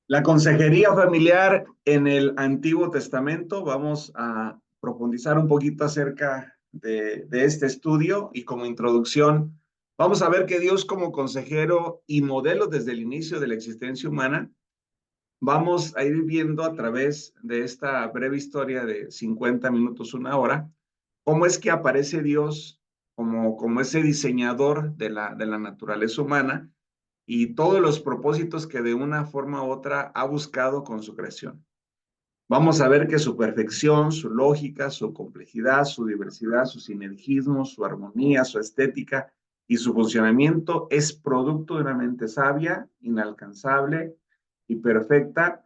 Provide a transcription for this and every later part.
La consejería familiar en el Antiguo Testamento. Vamos a profundizar un poquito acerca de este estudio y como introducción, vamos a ver que Dios como consejero y modelo desde el inicio de la existencia humana, vamos a ir viendo a través de esta breve historia de 50 minutos, una hora, cómo es que aparece Dios como ese diseñador de la naturaleza humana y todos los propósitos que de una forma u otra ha buscado con su creación. Vamos a ver que su perfección, su lógica, su complejidad, su diversidad, su sinergismo, su armonía, su estética y su funcionamiento es producto de una mente sabia, inalcanzable y perfecta.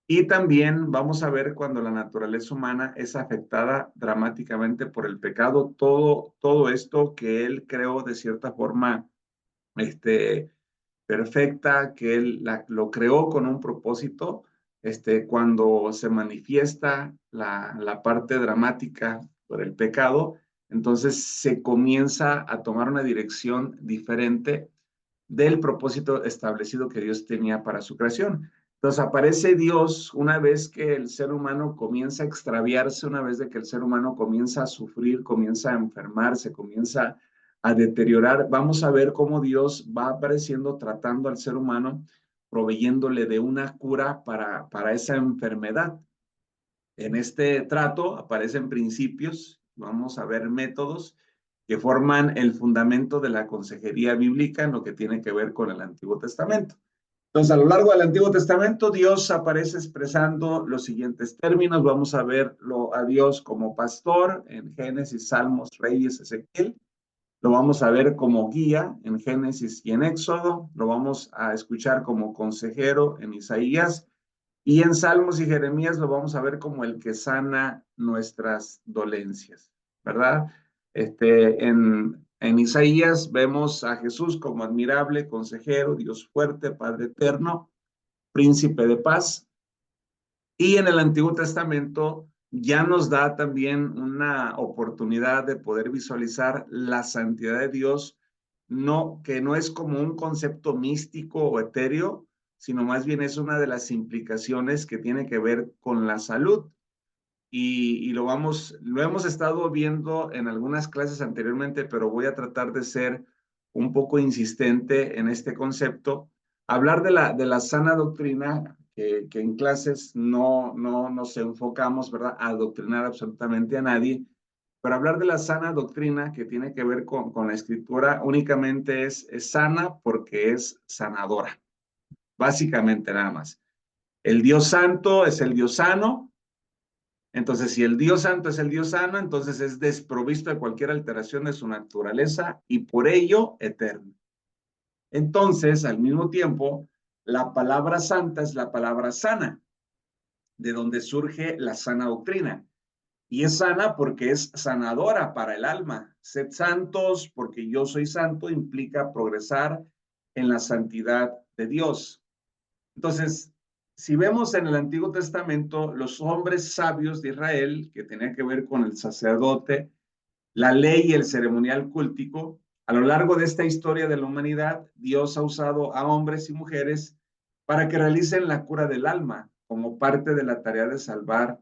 Y también vamos a ver cuando la naturaleza humana es afectada dramáticamente por el pecado, todo esto que él creó de cierta forma, perfecta, que él lo creó con un propósito, cuando se manifiesta la parte dramática por el pecado, entonces se comienza a tomar una dirección diferente del propósito establecido que Dios tenía para su creación. Entonces aparece Dios una vez que el ser humano comienza a extraviarse, una vez de que el ser humano comienza a sufrir, comienza a enfermarse, comienza a deteriorar. Vamos a ver cómo Dios va apareciendo, tratando al ser humano, proveyéndole de una cura para esa enfermedad. En este trato aparecen principios, vamos a ver métodos que forman el fundamento de la consejería bíblica en lo que tiene que ver con el Antiguo Testamento. Entonces, a lo largo del Antiguo Testamento, Dios aparece expresando los siguientes términos. Vamos a verlo a Dios como pastor en Génesis, Salmos, Reyes, Ezequiel. Lo vamos a ver como guía en Génesis y en Éxodo. Lo vamos a escuchar como consejero en Isaías. Y en Salmos y Jeremías lo vamos a ver como el que sana nuestras dolencias, ¿verdad? En Isaías vemos a Jesús como admirable, consejero, Dios fuerte, Padre eterno, príncipe de paz. Y en el Antiguo Testamento ya nos da también una oportunidad de poder visualizar la santidad de Dios, que no es como un concepto místico o etéreo, sino más bien es una de las implicaciones que tiene que ver con la salud. Y lo hemos estado viendo en algunas clases anteriormente, pero voy a tratar de ser un poco insistente en este concepto. Hablar de la sana doctrina, que en clases no nos enfocamos, ¿verdad?, a adoctrinar absolutamente a nadie, pero hablar de la sana doctrina que tiene que ver con la escritura únicamente es sana porque es sanadora, básicamente nada más. El Dios santo es el Dios sano. Entonces, si el Dios santo es el Dios sano, entonces es desprovisto de cualquier alteración de su naturaleza y por ello eterno. Entonces, al mismo tiempo, la palabra santa es la palabra sana, de donde surge la sana doctrina. Y es sana porque es sanadora para el alma. Sed santos porque yo soy santo implica progresar en la santidad de Dios. Entonces, si vemos en el Antiguo Testamento, los hombres sabios de Israel, que tenían que ver con el sacerdote, la ley y el ceremonial cultico, a lo largo de esta historia de la humanidad, Dios ha usado a hombres y mujeres para que realicen la cura del alma como parte de la tarea de salvar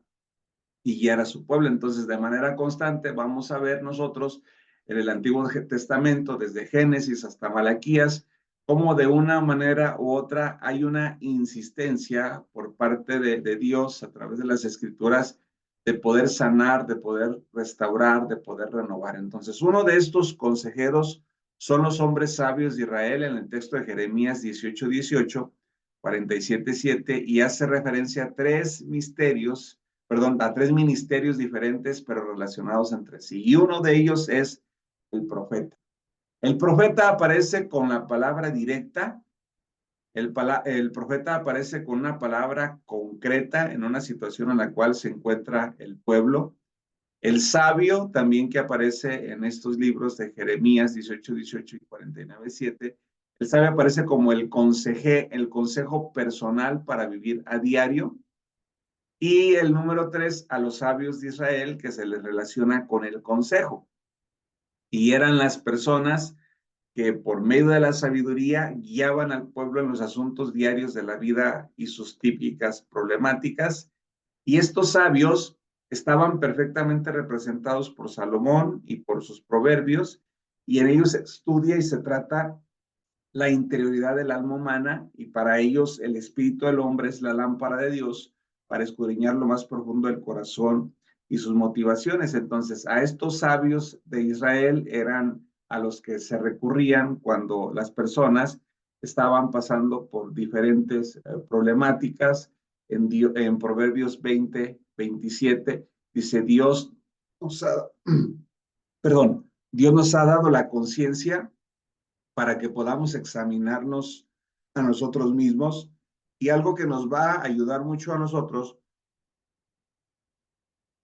y guiar a su pueblo. Entonces, de manera constante, vamos a ver nosotros en el Antiguo Testamento, desde Génesis hasta Malaquías, cómo de una manera u otra hay una insistencia por parte de Dios a través de las escrituras de poder sanar, de poder restaurar, de poder renovar. Entonces, uno de estos consejeros son los hombres sabios de Israel en el texto de Jeremías 18:18, 47:7, y hace referencia a tres misterios, perdón, a tres ministerios diferentes, pero relacionados entre sí. Y uno de ellos es el profeta. El profeta aparece con la palabra directa. El profeta aparece con una palabra concreta en una situación en la cual se encuentra el pueblo. El sabio, también que aparece en estos libros de Jeremías 18:18 y 49:7, el sabio aparece como el consejo personal para vivir a diario. Y el número 3, a los sabios de Israel, que se les relaciona con el consejo. Y eran las personas que por medio de la sabiduría guiaban al pueblo en los asuntos diarios de la vida y sus típicas problemáticas. Y estos sabios estaban perfectamente representados por Salomón y por sus proverbios, y en ellos se estudia y se trata la interioridad del alma humana, y para ellos el espíritu del hombre es la lámpara de Dios para escudriñar lo más profundo del corazón y sus motivaciones. Entonces, a estos sabios de Israel eran a los que se recurrían cuando las personas estaban pasando por diferentes problemáticas. En Proverbios 20:27 dice, Dios nos ha, perdón, Dios nos ha dado la conciencia para que podamos examinarnos a nosotros mismos, y algo que nos va a ayudar mucho a nosotros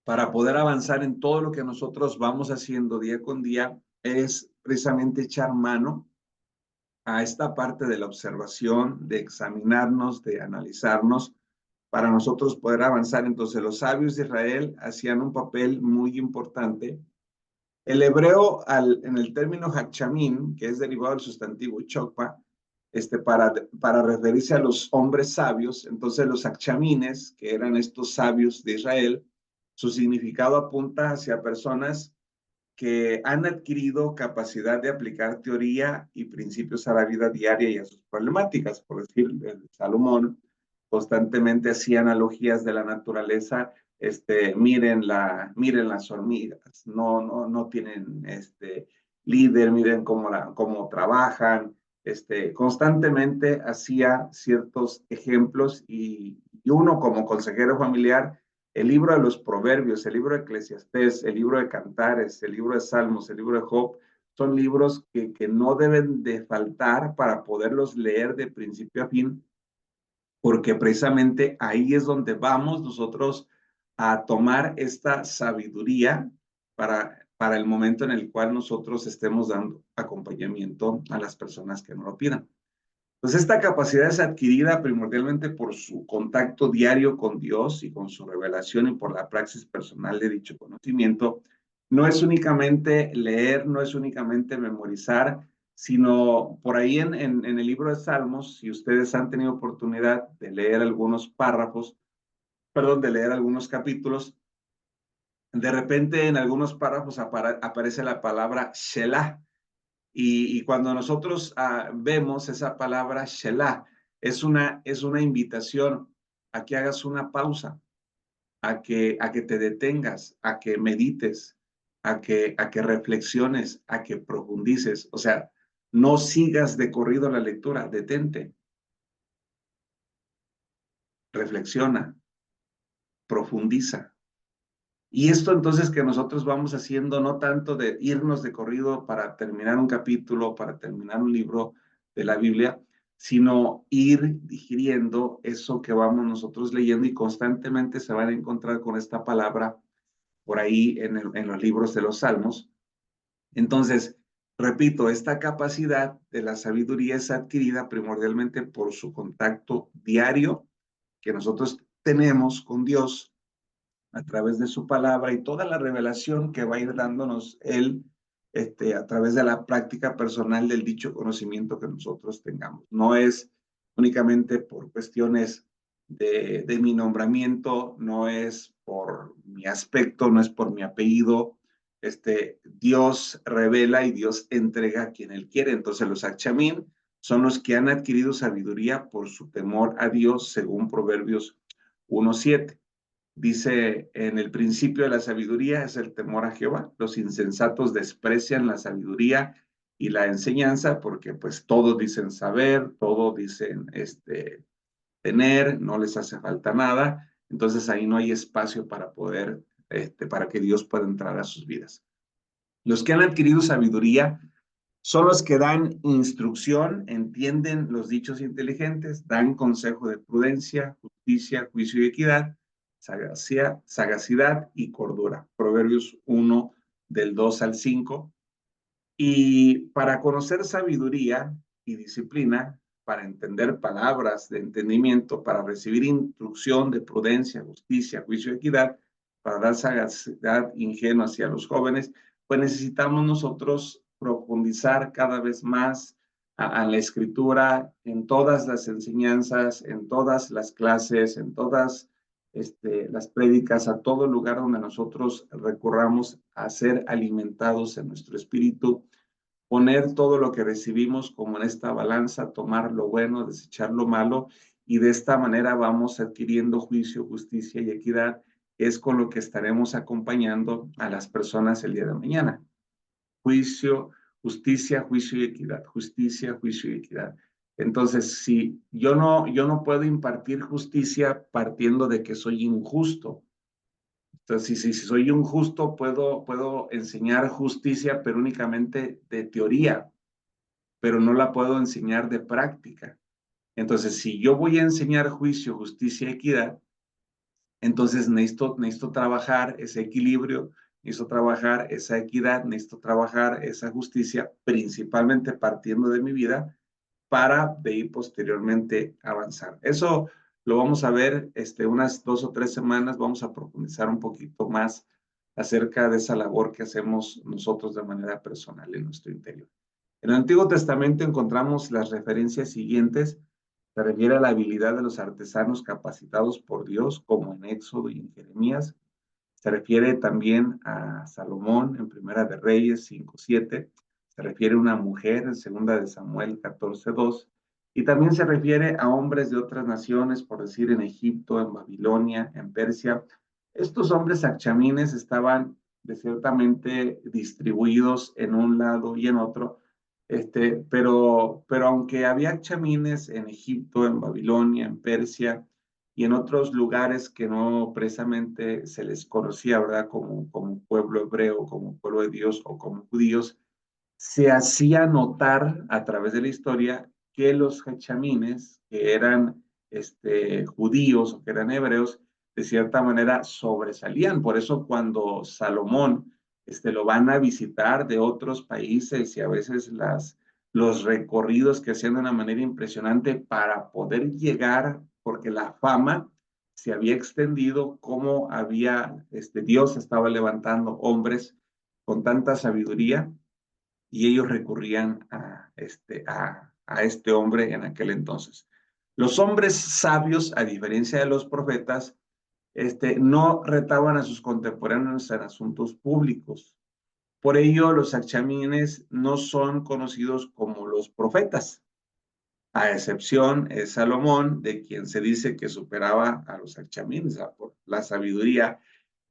para poder avanzar en todo lo que nosotros vamos haciendo día con día es precisamente echar mano a esta parte de la observación, de examinarnos, de analizarnos, para nosotros poder avanzar. Entonces, los sabios de Israel hacían un papel muy importante. El hebreo, en el término hachamim, que es derivado del sustantivo chokpa, para referirse a los hombres sabios, entonces los hachamines, que eran estos sabios de Israel, su significado apunta hacia personas que han adquirido capacidad de aplicar teoría y principios a la vida diaria y a sus problemáticas. Por decir, Salomón constantemente hacía analogías de la naturaleza. Miren las hormigas, no tienen líder, miren cómo trabajan. Constantemente hacía ciertos ejemplos, y uno como consejero familiar, el libro de los Proverbios, el libro de Eclesiastés, el libro de Cantares, el libro de Salmos, el libro de Job, son libros que no deben de faltar para poderlos leer de principio a fin, porque precisamente ahí es donde vamos nosotros a tomar esta sabiduría para el momento en el cual nosotros estemos dando acompañamiento a las personas que nos lo pidan. Entonces, esta capacidad es adquirida primordialmente por su contacto diario con Dios y con su revelación, y por la praxis personal de dicho conocimiento. No es únicamente leer, no es únicamente memorizar, sino por ahí en el libro de Salmos, si ustedes han tenido oportunidad de leer algunos párrafos, perdón, de leer algunos capítulos, de repente en algunos párrafos aparece la palabra Shelah. Y cuando nosotros vemos esa palabra Shelah, es una invitación a que hagas una pausa, a que te detengas, a que medites, a que reflexiones, a que profundices. O sea, no sigas de corrido la lectura, detente, reflexiona, profundiza. Y esto entonces que nosotros vamos haciendo, no tanto de irnos de corrido para terminar un capítulo, para terminar un libro de la Biblia, sino ir digiriendo eso que vamos nosotros leyendo, y constantemente se van a encontrar con esta palabra por ahí en los libros de los Salmos. Entonces, repito, esta capacidad de la sabiduría es adquirida primordialmente por su contacto diario que nosotros tenemos con Dios a través de su palabra, y toda la revelación que va a ir dándonos Él a través de la práctica personal del dicho conocimiento que nosotros tengamos. No es únicamente por cuestiones de mi nombramiento, no es por mi aspecto, no es por mi apellido. Dios revela y Dios entrega a quien Él quiere. Entonces los Achamín son los que han adquirido sabiduría por su temor a Dios, según Proverbios 1:7. Dice, en el principio de la sabiduría es el temor a Jehová. Los insensatos desprecian la sabiduría y la enseñanza, porque pues todos dicen saber, todos dicen tener, no les hace falta nada. Entonces ahí no hay espacio para poder, para que Dios pueda entrar a sus vidas. Los que han adquirido sabiduría son los que dan instrucción, entienden los dichos inteligentes, dan consejo de prudencia, justicia, juicio y equidad, sagacidad y cordura. Proverbios 1, del 2 al 5. Y para conocer sabiduría y disciplina, para entender palabras de entendimiento, para recibir instrucción de prudencia, justicia, juicio y equidad, para dar sagacidad ingenua hacia los jóvenes, pues necesitamos nosotros profundizar cada vez más a la escritura en todas las enseñanzas, en todas las clases, en todas las prédicas, a todo lugar donde nosotros recurramos a ser alimentados en nuestro espíritu, poner todo lo que recibimos como en esta balanza, tomar lo bueno, desechar lo malo, y de esta manera vamos adquiriendo juicio, justicia y equidad, que es con lo que estaremos acompañando a las personas el día de mañana. Juicio, justicia, juicio y equidad, justicia, juicio y equidad. Entonces, si yo no puedo impartir justicia partiendo de que soy injusto. Entonces, si soy injusto, puedo enseñar justicia, pero únicamente de teoría, pero no la puedo enseñar de práctica. Entonces, si yo voy a enseñar juicio, justicia y equidad, entonces necesito trabajar ese equilibrio, necesito trabajar esa equidad, necesito trabajar esa justicia, principalmente partiendo de mi vida, para de ahí posteriormente avanzar. Eso lo vamos a ver unas 2 o 3 semanas, vamos a profundizar un poquito más acerca de esa labor que hacemos nosotros de manera personal en nuestro interior. En el Antiguo Testamento encontramos las referencias siguientes. Se refiere a la habilidad de los artesanos capacitados por Dios, como en Éxodo y en Jeremías. Se refiere también a Salomón en Primera de Reyes 5:7. Se refiere a una mujer en Segunda de Samuel 14:2. Y también se refiere a hombres de otras naciones, por decir en Egipto, en Babilonia, en Persia. Estos hombres achamines estaban de ciertamente distribuidos en un lado y en otro, pero aunque había chamines en Egipto, en Babilonia, en Persia y en otros lugares que no precisamente se les conocía, ¿verdad? Como pueblo hebreo, como pueblo de Dios o como judíos, se hacía notar a través de la historia que los chamines, que eran judíos o que eran hebreos, de cierta manera sobresalían. Por eso cuando Salomón lo van a visitar de otros países y a veces los recorridos que hacían de una manera impresionante para poder llegar, porque la fama se había extendido, como Dios estaba levantando hombres con tanta sabiduría y ellos recurrían a este hombre en aquel entonces. Los hombres sabios, a diferencia de los profetas, no retaban a sus contemporáneos en asuntos públicos. Por ello, los achamines no son conocidos como los profetas, a excepción de Salomón, de quien se dice que superaba a los achamines por la sabiduría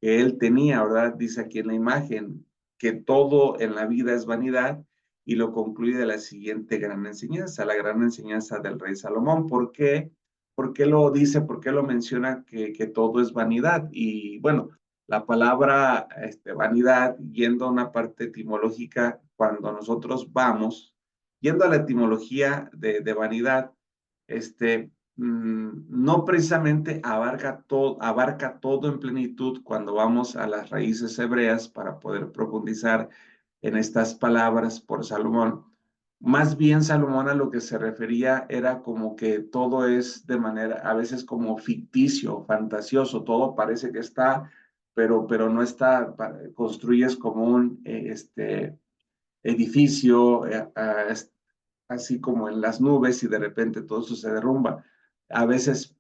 que él tenía, ¿verdad? Dice aquí en la imagen que todo en la vida es vanidad, y lo concluye de la siguiente gran enseñanza, la gran enseñanza del rey Salomón. ¿Por qué? ¿Por qué lo dice? ¿Por qué lo menciona que todo es vanidad? Y bueno, la palabra vanidad, yendo a una parte etimológica, cuando nosotros vamos, yendo a la etimología de vanidad, no precisamente abarca todo en plenitud cuando vamos a las raíces hebreas para poder profundizar en estas palabras por Salomón. Más bien Salomón a lo que se refería era como que todo es de manera, a veces como ficticio, fantasioso, todo parece que está, pero no está. Construyes como un edificio, así como en las nubes, y de repente todo eso se derrumba. A veces,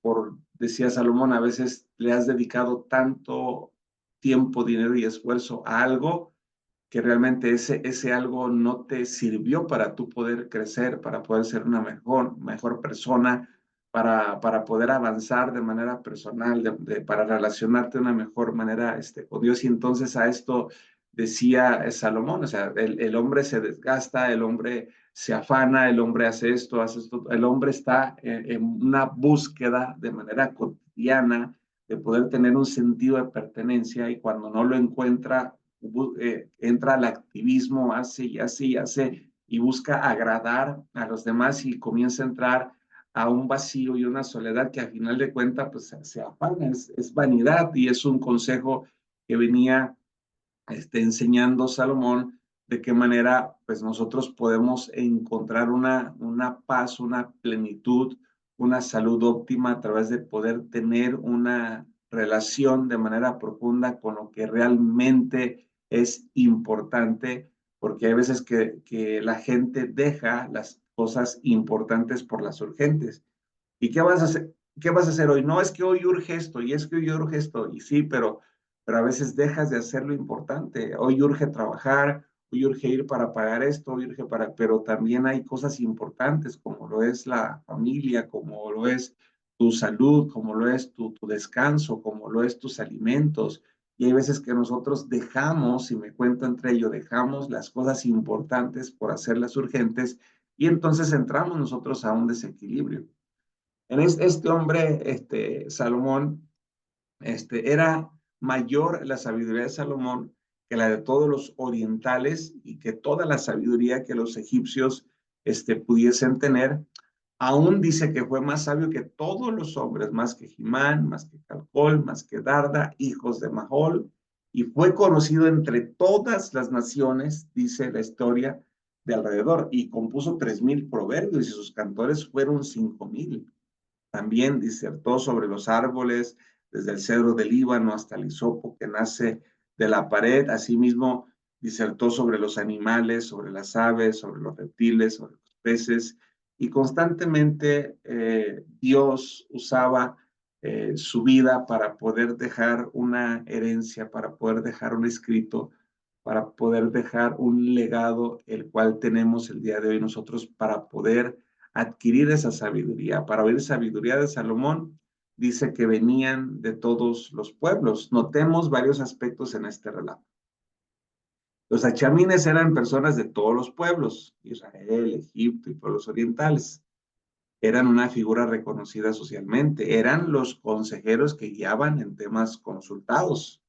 decía Salomón, a veces le has dedicado tanto tiempo, dinero y esfuerzo a algo que realmente ese algo no te sirvió para tú poder crecer, para poder ser una mejor persona, para poder avanzar de manera personal, para relacionarte de una mejor manera con Dios. Y entonces a esto decía Salomón, o sea, el hombre se desgasta, el hombre se afana, el hombre hace esto, el hombre está en una búsqueda de manera cotidiana de poder tener un sentido de pertenencia, y cuando no lo encuentra, entra al activismo, hace y hace y hace, y busca agradar a los demás, y comienza a entrar a un vacío y una soledad que al final de cuentas pues se afana, es vanidad. Y es un consejo que venía enseñando Salomón, de qué manera pues nosotros podemos encontrar una paz, una plenitud, una salud óptima a través de poder tener una relación de manera profunda con lo que realmente es importante, porque hay veces que la gente deja las cosas importantes por las urgentes. ¿Y qué vas a hacer? ¿Qué vas a hacer hoy? No, es que hoy urge esto, y es que hoy urge esto, y sí, pero a veces dejas de hacer lo importante. Hoy urge trabajar, hoy urge ir para pagar esto, hoy urge para, pero también hay cosas importantes, como lo es la familia, como lo es tu salud, como lo es tu descanso, como lo es tus alimentos. Y hay veces que nosotros dejamos, y me cuento entre ello, dejamos las cosas importantes por hacerlas urgentes, y entonces entramos nosotros a un desequilibrio. En este hombre, Salomón, era mayor la sabiduría de Salomón que la de todos los orientales y que toda la sabiduría que los egipcios, pudiesen tener. Aún dice que fue más sabio que todos los hombres, más que Jimán, más que Calcol, más que Darda, hijos de Mahol, y fue conocido entre todas las naciones, dice la historia, de alrededor, y compuso 3,000 proverbios y sus cantores fueron 5,000. También disertó sobre los árboles, desde el cedro del Líbano hasta el hisopo que nace de la pared. Asimismo, disertó sobre los animales, sobre las aves, sobre los reptiles, sobre los peces. Y constantemente Dios usaba su vida para poder dejar una herencia, para poder dejar un escrito, para poder dejar un legado, el cual tenemos el día de hoy nosotros, para poder adquirir esa sabiduría. Para oír sabiduría de Salomón, dice que venían de todos los pueblos. Notemos varios aspectos en este relato. Los achamines eran personas de todos los pueblos, Israel, Egipto y pueblos orientales. Eran una figura reconocida socialmente. Eran los consejeros que guiaban en temas consultados.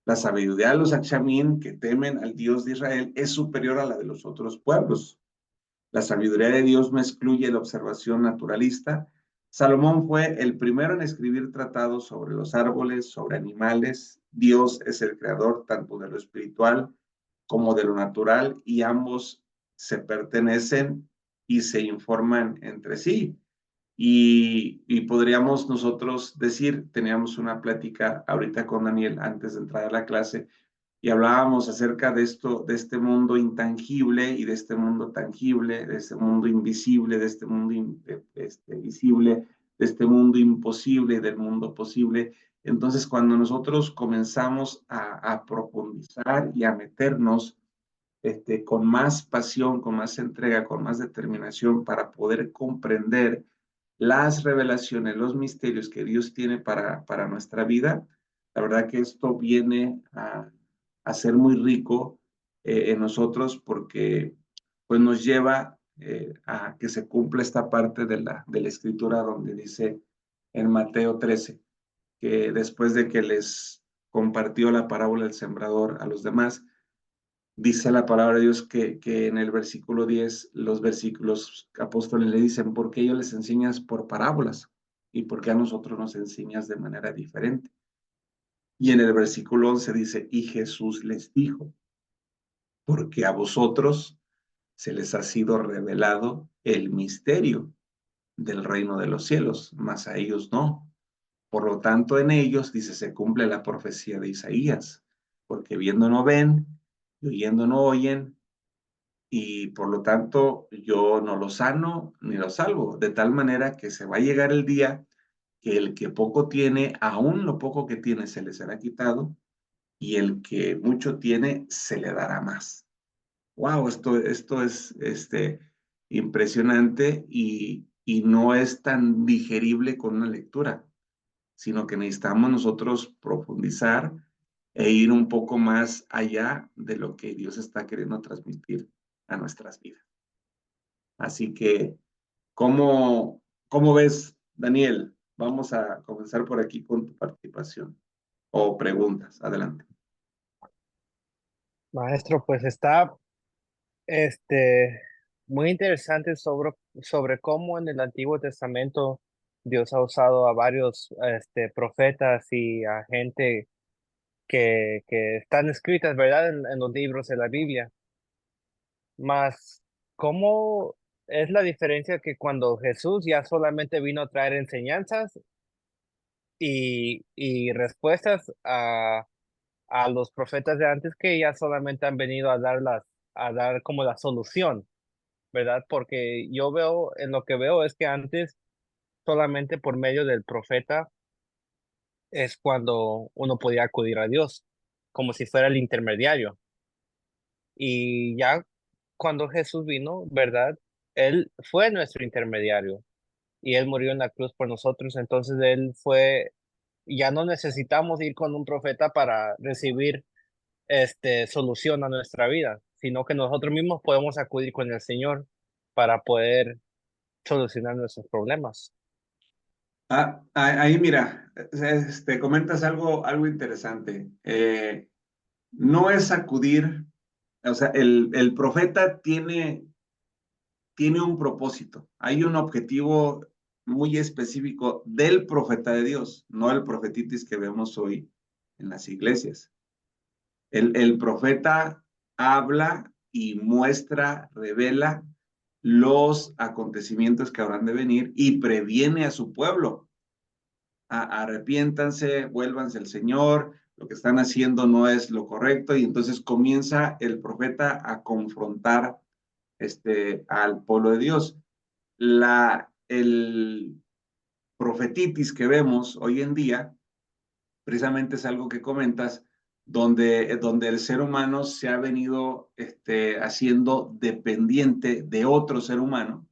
La sabiduría de los achamín que temen al Dios de Israel es superior a la de los otros pueblos. La sabiduría de Dios no excluye la observación naturalista. Salomón fue el primero en escribir tratados sobre los árboles, sobre animales. Dios es el creador tanto de lo espiritual como de lo natural y ambos se pertenecen y se informan entre sí. Y podríamos nosotros decir, teníamos una plática ahorita con Daniel antes de entrar a la clase, y hablábamos acerca de esto, de este mundo intangible y de este mundo tangible, de este mundo invisible, de este mundo visible, de este mundo imposible y del mundo posible. Entonces, cuando nosotros comenzamos a profundizar y a meternos con más pasión, con más entrega, con más determinación para poder comprender las revelaciones, los misterios que Dios tiene para nuestra vida, la verdad que esto viene a ser muy rico en nosotros porque pues nos lleva a que se cumpla esta parte de la escritura donde dice en Mateo 13 que después de que les compartió la parábola del sembrador a los demás, dice la palabra de Dios que en el versículo 10 los versículos apóstoles le dicen, ¿por qué ellos les enseñas por parábolas? ¿Y por qué a nosotros nos enseñas de manera diferente? Y en el versículo 11 dice, y Jesús les dijo, porque a vosotros se les ha sido revelado el misterio del reino de los cielos, mas a ellos no. Por lo tanto, en ellos, dice, se cumple la profecía de Isaías, porque viendo no ven, y oyendo no oyen, y por lo tanto yo no lo sano ni lo salvo, de tal manera que se va a llegar el día que el que poco tiene, aún lo poco que tiene se le será quitado, y el que mucho tiene se le dará más. Wow, esto es impresionante y no es tan digerible con una lectura, sino que necesitamos nosotros profundizar e ir un poco más allá de lo que Dios está queriendo transmitir a nuestras vidas. Así que, ¿cómo ves, Daniel? Vamos a comenzar por aquí con tu participación o preguntas. Adelante. Maestro, pues está este, muy interesante sobre cómo en el Antiguo Testamento Dios ha usado a varios profetas y a gente que están escritas, ¿verdad?, en los libros de la Biblia. Más, ¿cómo es la diferencia que cuando Jesús ya solamente vino a traer enseñanzas y respuestas a los profetas de antes que ya solamente han venido a dar a dar como la solución, ¿verdad? Porque yo veo, en lo que veo es que antes solamente por medio del profeta es cuando uno podía acudir a Dios, como si fuera el intermediario. Y ya cuando Jesús vino, ¿verdad? Él fue nuestro intermediario y él murió en la cruz por nosotros. Entonces él fue, ya no necesitamos ir con un profeta para recibir solución a nuestra vida, sino que nosotros mismos podemos acudir con el Señor para poder solucionar nuestros problemas. Ahí mira, comentas algo interesante. No es acudir, o sea, el profeta tiene un propósito, hay un objetivo muy específico del profeta de Dios, no el profetitis que vemos hoy en las iglesias. El profeta habla y muestra, revela los acontecimientos que habrán de venir y previene a su pueblo. Arrepiéntanse, vuélvanse al Señor, lo que están haciendo no es lo correcto, y entonces comienza el profeta a confrontar al pueblo de Dios. El profetitis que vemos hoy en día, precisamente es algo que comentas, donde el ser humano se ha venido haciendo dependiente de otro ser humano,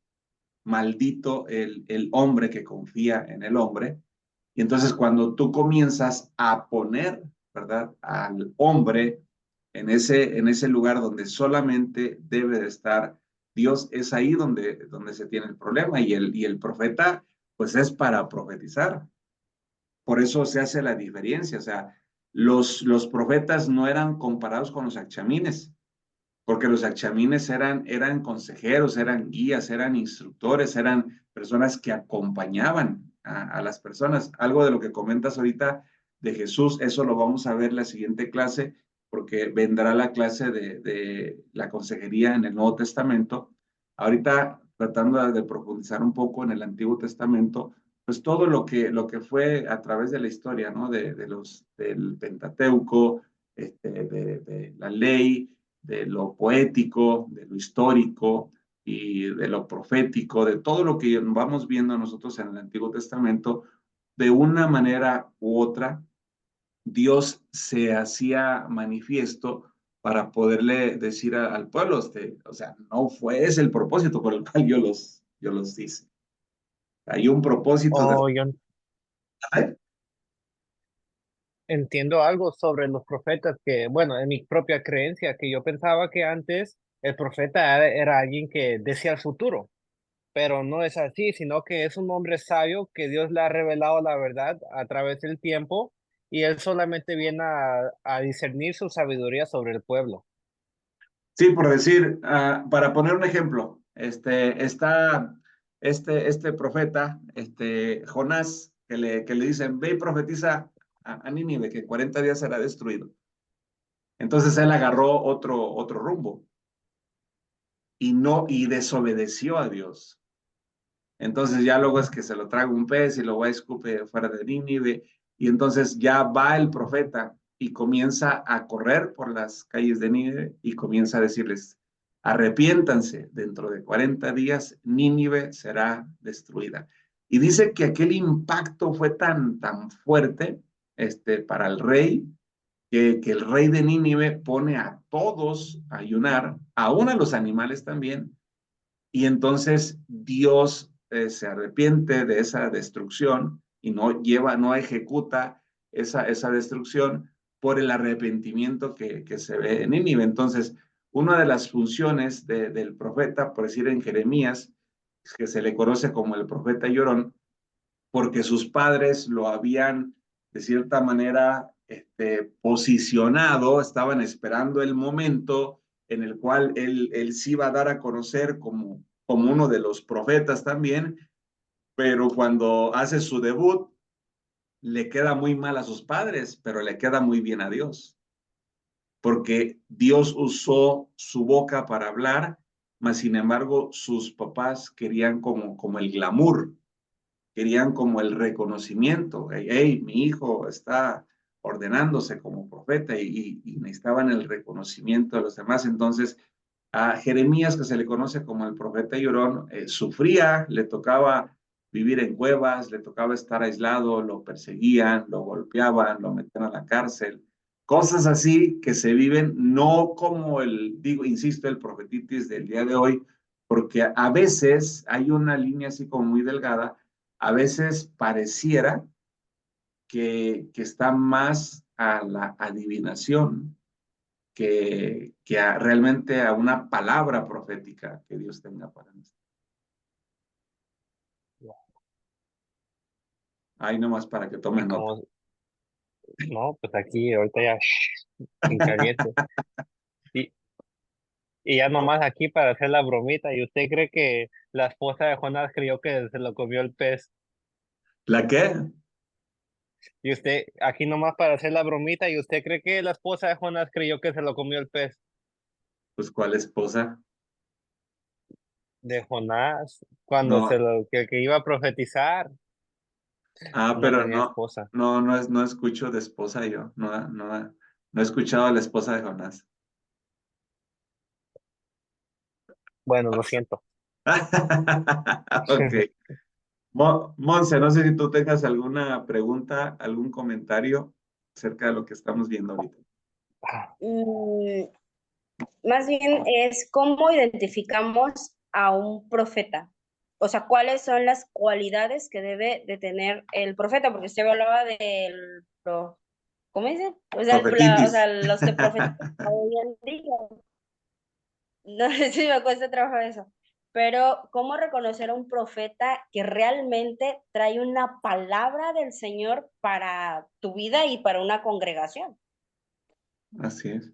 maldito el hombre que confía en el hombre. Y entonces cuando tú comienzas a poner, ¿verdad?, al hombre en ese lugar donde solamente debe de estar Dios, es ahí donde se tiene el problema. Y el profeta, pues es para profetizar. Por eso se hace la diferencia. O sea, los profetas no eran comparados con los achamines, porque los achamines eran consejeros, eran guías, eran instructores, eran personas que acompañaban a las personas. Algo de lo que comentas ahorita de Jesús, eso lo vamos a ver en la siguiente clase, porque vendrá la clase de la consejería en el Nuevo Testamento. Ahorita, tratando de profundizar un poco en el Antiguo Testamento, pues todo lo que fue a través de la historia, ¿no? Del Pentateuco, de la ley, de lo poético, de lo histórico y de lo profético, de todo lo que vamos viendo nosotros en el Antiguo Testamento, de una manera u otra, Dios se hacía manifiesto para poderle decir al pueblo, o sea, no fue ese el propósito por el cual yo los hice. Hay un propósito de... O yo entiendo algo sobre los profetas que, bueno, en mi propia creencia, que yo pensaba que antes el profeta era alguien que decía el futuro, pero no es así, sino que es un hombre sabio que Dios le ha revelado la verdad a través del tiempo y él solamente viene a discernir su sabiduría sobre el pueblo. Sí, por decir, para poner un ejemplo, está este profeta, Jonás, que le dicen, ve y profetiza a Nínive, que en 40 días será destruido. Entonces él agarró otro rumbo y desobedeció a Dios. Entonces ya luego es que se lo traga un pez y lo va a escupe fuera de Nínive. Y entonces ya va el profeta y comienza a correr por las calles de Nínive y comienza a decirles, arrepiéntanse, dentro de 40 días Nínive será destruida. Y dice que aquel impacto fue tan fuerte para el rey, que el rey de Nínive pone a todos a ayunar, aún a los animales también, y entonces Dios se arrepiente de esa destrucción y no ejecuta esa destrucción por el arrepentimiento que se ve en Nínive. Entonces, una de las funciones del profeta, por decir en Jeremías, que se le conoce como el profeta llorón, porque sus padres lo habían de cierta manera posicionado, estaban esperando el momento en el cual él se iba a dar a conocer como uno de los profetas también, pero cuando hace su debut, le queda muy mal a sus padres, pero le queda muy bien a Dios, porque Dios usó su boca para hablar, mas sin embargo sus papás querían como el glamour, querían como el reconocimiento. Hey, mi hijo está ordenándose como profeta y necesitaban el reconocimiento de los demás. Entonces A Jeremías, que se le conoce como el profeta llorón, sufría, le tocaba vivir en cuevas, le tocaba estar aislado, lo perseguían, lo golpeaban, lo metían a la cárcel. Cosas así que se viven no como digo, insisto, el profetitis del día de hoy, porque a veces hay una línea así como muy delgada, a veces pareciera que está más a la adivinación realmente a una palabra profética que Dios tenga para nosotros. Ahí nomás para que Y tomen nota. como, no, pues aquí ahorita ya en caliente. Y, y ya nomás aquí para hacer la bromita, ¿y usted cree que la esposa de Jonás creyó que se lo comió el pez? ¿La qué? Y usted, aquí nomás para hacer la bromita, ¿y usted cree que la esposa de Jonás creyó que se lo comió el pez? Pues, ¿cuál esposa? De Jonás, cuando No. que iba a profetizar, no Pero tenía no, esposa. no escucho de esposa yo. No he escuchado a la esposa de Jonás. Bueno, lo siento. Ok. Monse, no sé si tú tengas alguna pregunta, algún comentario acerca de lo que estamos viendo ahorita. Mm, Más bien es cómo identificamos a un profeta. O sea, cuáles son las cualidades que debe de tener el profeta, porque usted hablaba del, ¿cómo dice? O sea, Profetitis. los que profetizan hoy en día. No sé si me cuesta trabajo eso. Pero, ¿cómo reconocer a un profeta que realmente trae una palabra del Señor para tu vida y para una congregación? Así es.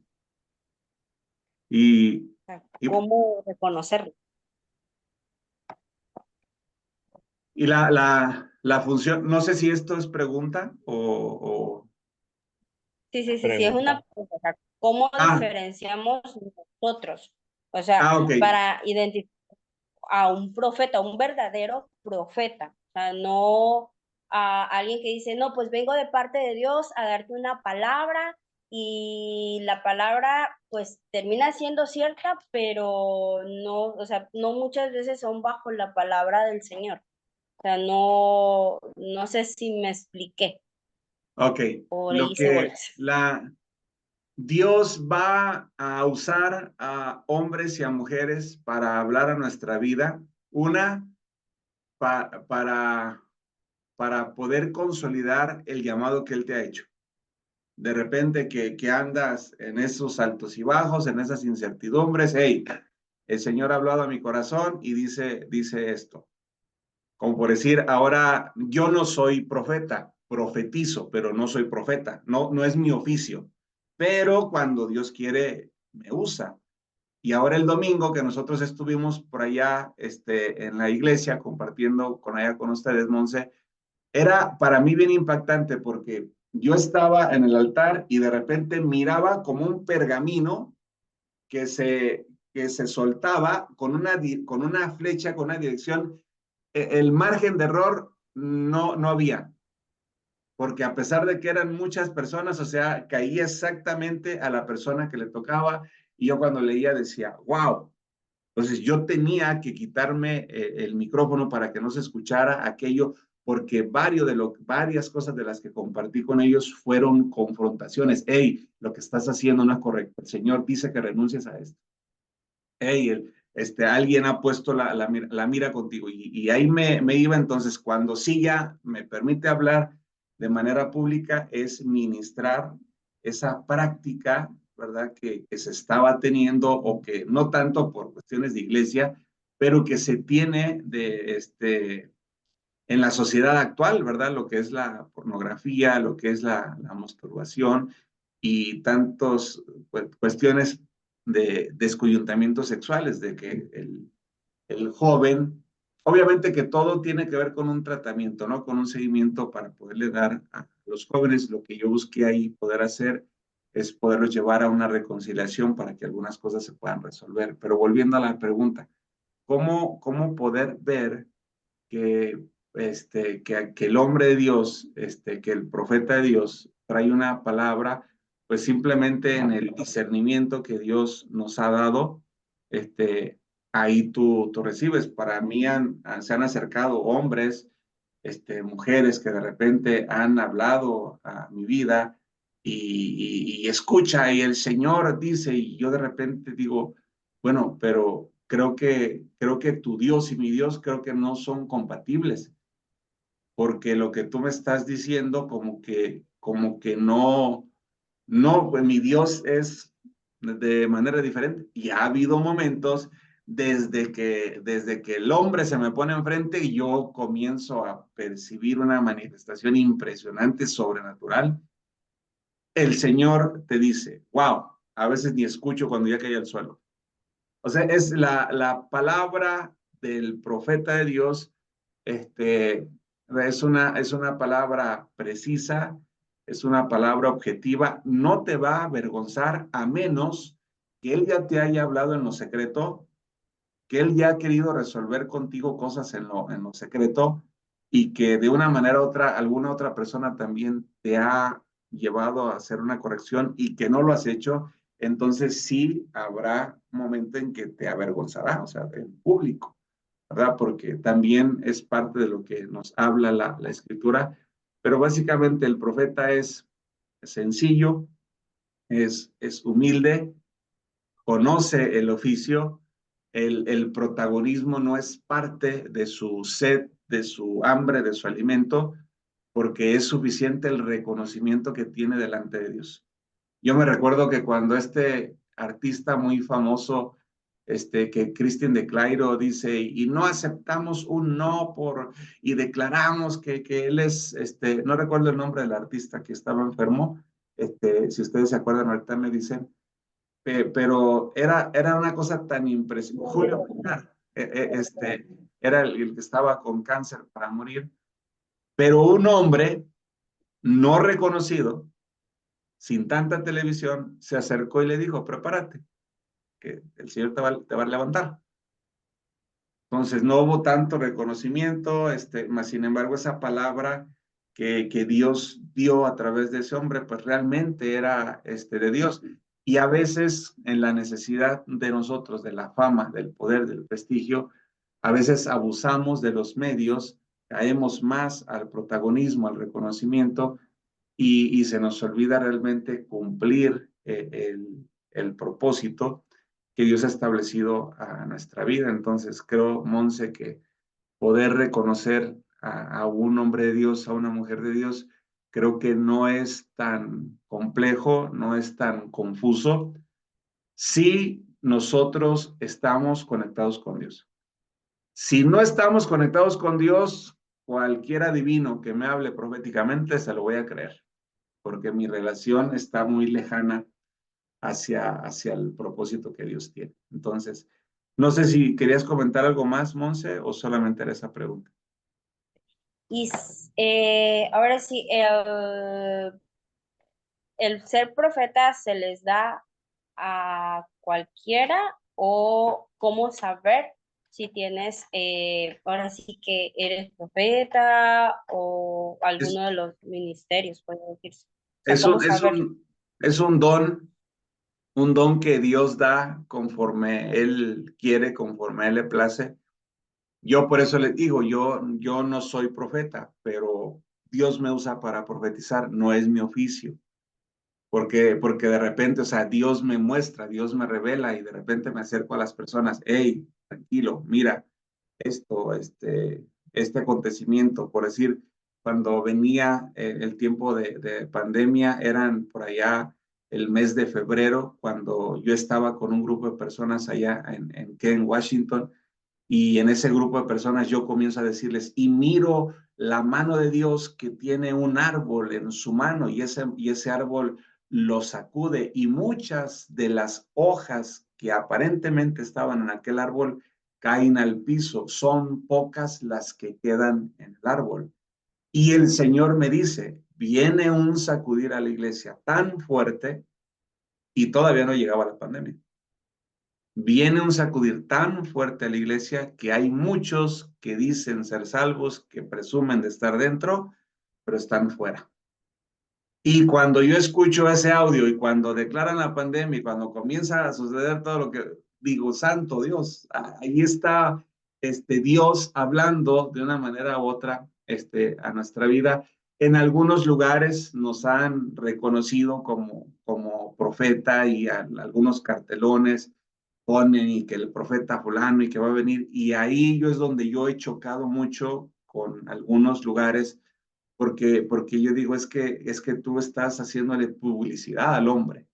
Y, O sea, y, ¿cómo reconocerlo? y la función, no sé si esto es pregunta o... Sí, es una Pregunta. pregunta. O sea, ¿cómo Ah, diferenciamos nosotros? O sea, ok. para identificar a un profeta, un verdadero profeta. O sea, no a alguien que dice, no, pues vengo de parte de Dios a darte una palabra y la palabra pues termina siendo cierta, pero no, o sea, no muchas veces son bajo la palabra del Señor. O sea, no sé si me expliqué Ok. o le Lo hice que bolas. Dios va a usar a hombres y a mujeres para hablar a nuestra vida. Una, pa- para, para poder consolidar el llamado que Él te ha hecho. De repente que andas en esos altos y bajos, en esas incertidumbres, hey, el Señor ha hablado a mi corazón y dice esto. Como por decir, ahora yo no soy profeta, profetizo, pero no soy profeta, no es mi oficio. Pero cuando Dios quiere, me usa. Y ahora el domingo que nosotros estuvimos por allá en la iglesia compartiendo con ustedes, Monse, era para mí bien impactante porque yo estaba en el altar y de repente miraba como un pergamino que que se soltaba con una flecha, con una dirección. El margen de error no había, porque a pesar de que eran muchas personas, o sea, caía exactamente a la persona que le tocaba y yo cuando leía decía, wow. Entonces yo tenía que quitarme el micrófono para que no se escuchara aquello, porque varias cosas de las que compartí con ellos fueron confrontaciones. Hey, lo que estás haciendo no es correcto. El Señor dice que renuncies a esto. Hey, alguien ha puesto la mira contigo y ahí me iba entonces cuando sí ya me permite hablar de manera pública es ministrar esa práctica, ¿verdad? Que se estaba teniendo o que no tanto por cuestiones de iglesia, pero que se tiene en la sociedad actual, ¿verdad? Lo que es la pornografía, lo que es la masturbación y tantos cuestiones de descoyuntamientos sexuales, de que el joven, obviamente que todo tiene que ver con un tratamiento, ¿no? Con un seguimiento para poderle dar a los jóvenes lo que yo busqué ahí poder hacer es poderlos llevar a una reconciliación para que algunas cosas se puedan resolver. Pero volviendo a la pregunta, ¿cómo poder ver que, que el hombre de Dios, que el profeta de Dios trae una palabra, pues simplemente en el discernimiento que Dios nos ha dado, ahí tú recibes. Para mí se han acercado hombres, mujeres que de repente han hablado a mi vida y escucha y el Señor dice y yo de repente digo, bueno, pero creo que tu Dios y mi Dios creo que no son compatibles porque lo que tú me estás diciendo como que no, pues mi Dios es de manera diferente. Y ha habido momentos desde que el hombre se me pone enfrente y yo comienzo a percibir una manifestación impresionante, sobrenatural. El Señor te dice, wow, a veces ni escucho cuando ya cae al suelo. O sea, es la palabra del profeta de Dios, es una palabra precisa, es una palabra objetiva, no te va a avergonzar a menos que él ya te haya hablado en lo secreto, que él ya ha querido resolver contigo cosas en lo secreto y que de una manera u otra, alguna otra persona también te ha llevado a hacer una corrección y que no lo has hecho, entonces sí habrá un momento en que te avergonzará, o sea, en público, ¿verdad? Porque también es parte de lo que nos habla la escritura, pero básicamente el profeta es sencillo, es humilde, conoce el oficio, el protagonismo no es parte de su sed, de su hambre, de su alimento, porque es suficiente el reconocimiento que tiene delante de Dios. Yo me recuerdo que cuando este artista muy famoso, que Christian de Clairo dice, y no aceptamos un no y declaramos que él es, no recuerdo el nombre del artista que estaba enfermo, si ustedes se acuerdan, ahorita me dicen, pero era una cosa tan impresionante. Julio Pilar, era el que estaba con cáncer para morir, pero un hombre no reconocido, sin tanta televisión, se acercó y le dijo, prepárate, que el Señor te va a levantar. Entonces no hubo tanto reconocimiento, más sin embargo esa palabra que Dios dio a través de ese hombre, pues realmente era de Dios. Y a veces en la necesidad de nosotros, de la fama, del poder, del prestigio, a veces abusamos de los medios, caemos más al protagonismo, al reconocimiento y se nos olvida realmente cumplir el propósito que Dios ha establecido a nuestra vida. Entonces creo, Monse, que poder reconocer a un hombre de Dios, a una mujer de Dios, creo que no es tan complejo, no es tan confuso, si nosotros estamos conectados con Dios. Si no estamos conectados con Dios, cualquier adivino que me hable proféticamente se lo voy a creer, porque mi relación está muy lejana hacia el propósito que Dios tiene. Entonces, no sé si querías comentar algo más, Monse, o solamente era esa pregunta. Y ahora sí, el ser profeta se les da a cualquiera o cómo saber si tienes, ahora sí que eres profeta o Es, alguno de los ministerios, puede decirse. O sea, es, ¿cómo un, es, saber? un, es un don que Dios da conforme Él quiere, conforme a Él le place. Yo por eso les digo, yo no soy profeta, pero Dios me usa para profetizar, no es mi oficio. Porque de repente, o sea, Dios me muestra, Dios me revela y de repente me acerco a las personas, hey, tranquilo, mira esto, este acontecimiento, por decir, cuando venía el tiempo de pandemia, eran por allá el mes de febrero, cuando yo estaba con un grupo de personas allá en Washington, y en ese grupo de personas yo comienzo a decirles, y miro la mano de Dios que tiene un árbol en su mano y ese árbol lo sacude y muchas de las hojas que aparentemente estaban en aquel árbol caen al piso. Son pocas las que quedan en el árbol. Y el Señor me dice, viene un sacudir a la iglesia tan fuerte y todavía no llegaba la pandemia. Viene un sacudir tan fuerte a la iglesia que hay muchos que dicen ser salvos, que presumen de estar dentro, pero están fuera. Y cuando yo escucho ese audio y cuando declaran la pandemia y cuando comienza a suceder todo lo que digo, santo Dios, ahí está Dios hablando de una manera u otra a nuestra vida. En algunos lugares nos han reconocido como profeta y algunos cartelones ponen y que el profeta fulano y que va a venir. Y ahí yo es donde yo he chocado mucho con algunos lugares porque yo digo, es que tú estás haciéndole publicidad al hombre.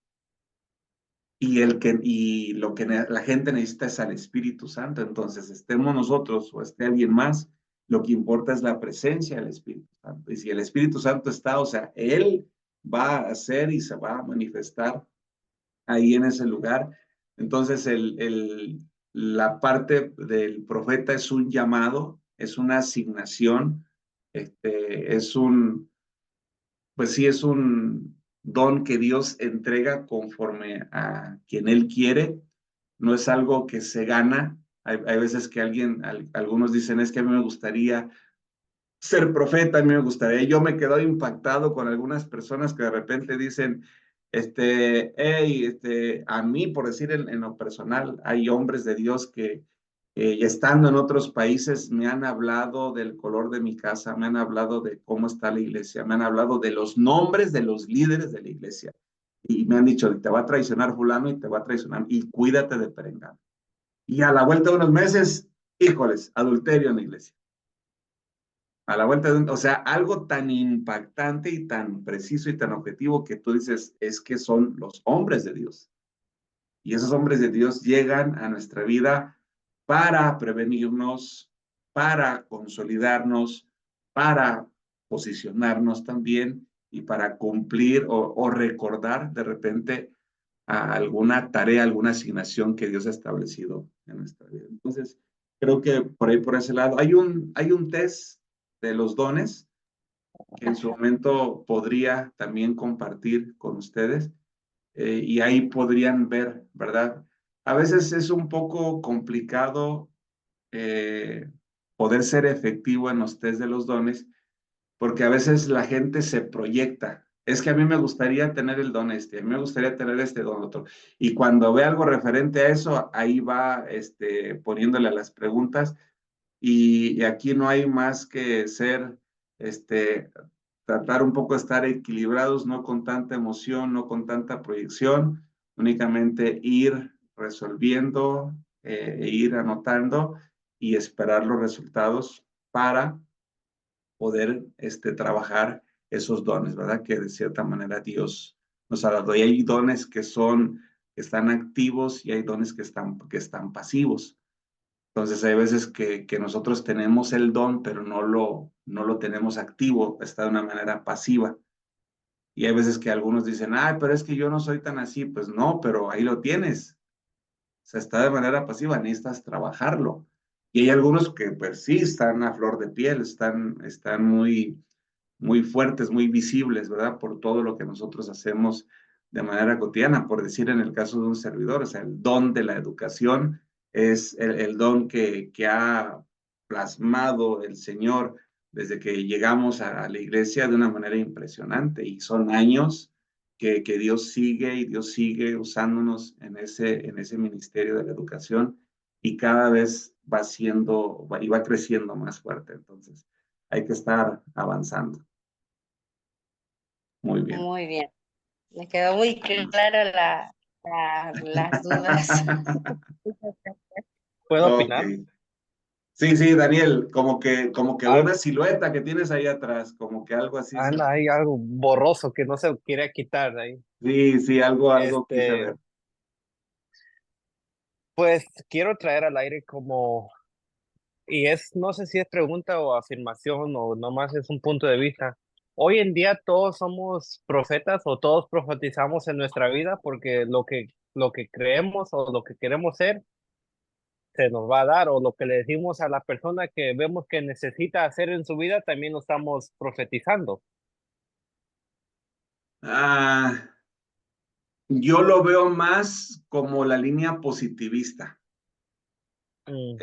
Y lo que la gente necesita es al Espíritu Santo. Entonces, estemos nosotros o esté alguien más, lo que importa es la presencia del Espíritu Santo. Y si el Espíritu Santo está, o sea, Él va a hacer y se va a manifestar ahí en ese lugar. Entonces, la parte del profeta es un llamado, es una asignación, pues sí, es un don que Dios entrega conforme a quien Él quiere. No es algo que se gana. Hay veces que algunos dicen, es que a mí me gustaría ser profeta, a mí me gustaría. Yo me quedo impactado con algunas personas que de repente dicen, hey, a mí, por decir en lo personal, hay hombres de Dios que estando en otros países me han hablado del color de mi casa, me han hablado de cómo está la iglesia, me han hablado de los nombres de los líderes de la iglesia. Y me han dicho, te va a traicionar fulano y te va a traicionar, y cuídate de perengano. Y a la vuelta de unos meses, híjoles, adulterio en la iglesia. A la vuelta o sea, algo tan impactante y tan preciso y tan objetivo que tú dices, es que son los hombres de Dios. Y esos hombres de Dios llegan a nuestra vida para prevenirnos, para consolidarnos, para posicionarnos también y para cumplir o recordar de repente a alguna tarea, alguna asignación que Dios ha establecido en nuestra vida. Entonces, creo que por ahí, por ese lado, hay un test de los dones que en su momento podría también compartir con ustedes y ahí podrían ver, ¿verdad? A veces es un poco complicado poder ser efectivo en los test de los dones porque a veces la gente se proyecta. Es que a mí me gustaría tener el don a mí me gustaría tener este don otro. Y cuando ve algo referente a eso, ahí va poniéndole las preguntas y aquí no hay más que ser, tratar un poco de estar equilibrados, no con tanta emoción, no con tanta proyección, únicamente ir resolviendo, ir anotando y esperar los resultados para poder trabajar esos dones, ¿verdad? Que de cierta manera Dios nos ha dado. Y hay dones que están activos y hay dones que están pasivos. Entonces hay veces que nosotros tenemos el don, pero no lo tenemos activo, está de una manera pasiva. Y hay veces que algunos dicen, ay, pero es que yo no soy tan así. Pues no, pero ahí lo tienes. O sea, está de manera pasiva, necesitas trabajarlo. Y hay algunos que pues sí están a flor de piel, están muy, muy fuertes, muy visibles, ¿verdad? Por todo lo que nosotros hacemos de manera cotidiana, por decir en el caso de un servidor, o sea, el don de la educación es el don que ha plasmado el Señor desde que llegamos a la iglesia de una manera impresionante y son años que Dios sigue y Dios sigue usándonos en ese ministerio de la educación y cada vez va creciendo más fuerte. Entonces, hay que estar avanzando. Muy bien. Muy bien. Me quedó muy claro las dudas. ¿Puedo Ok. opinar? Sí, sí, Daniel, como que Ah, una silueta que tienes ahí atrás, como que algo así. anda, hay algo borroso que no se quiere quitar de ahí. Sí, sí, algo quise Este, ver. pues quiero traer al aire no sé si es pregunta o afirmación o nomás es un punto de vista. Hoy en día todos somos profetas o todos profetizamos en nuestra vida porque lo que creemos o lo que queremos ser se nos va a dar o lo que le decimos a la persona que vemos que necesita hacer en su vida también lo estamos profetizando. Ah, yo lo veo más como la línea positivista. Mm,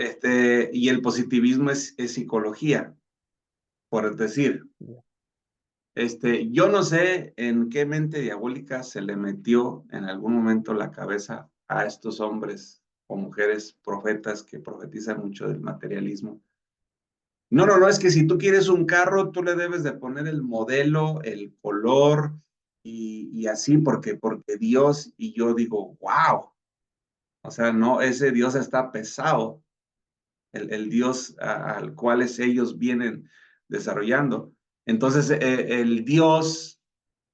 Y el positivismo es psicología, por decir. Yo no sé en qué mente diabólica se le metió en algún momento la cabeza a estos hombres o mujeres profetas que profetizan mucho del materialismo. No, es que si tú quieres un carro, tú le debes de poner el modelo, el color y así, porque Dios, y yo digo, wow, o sea, no, ese Dios está pesado, el Dios al cual ellos vienen desarrollando. Entonces, el Dios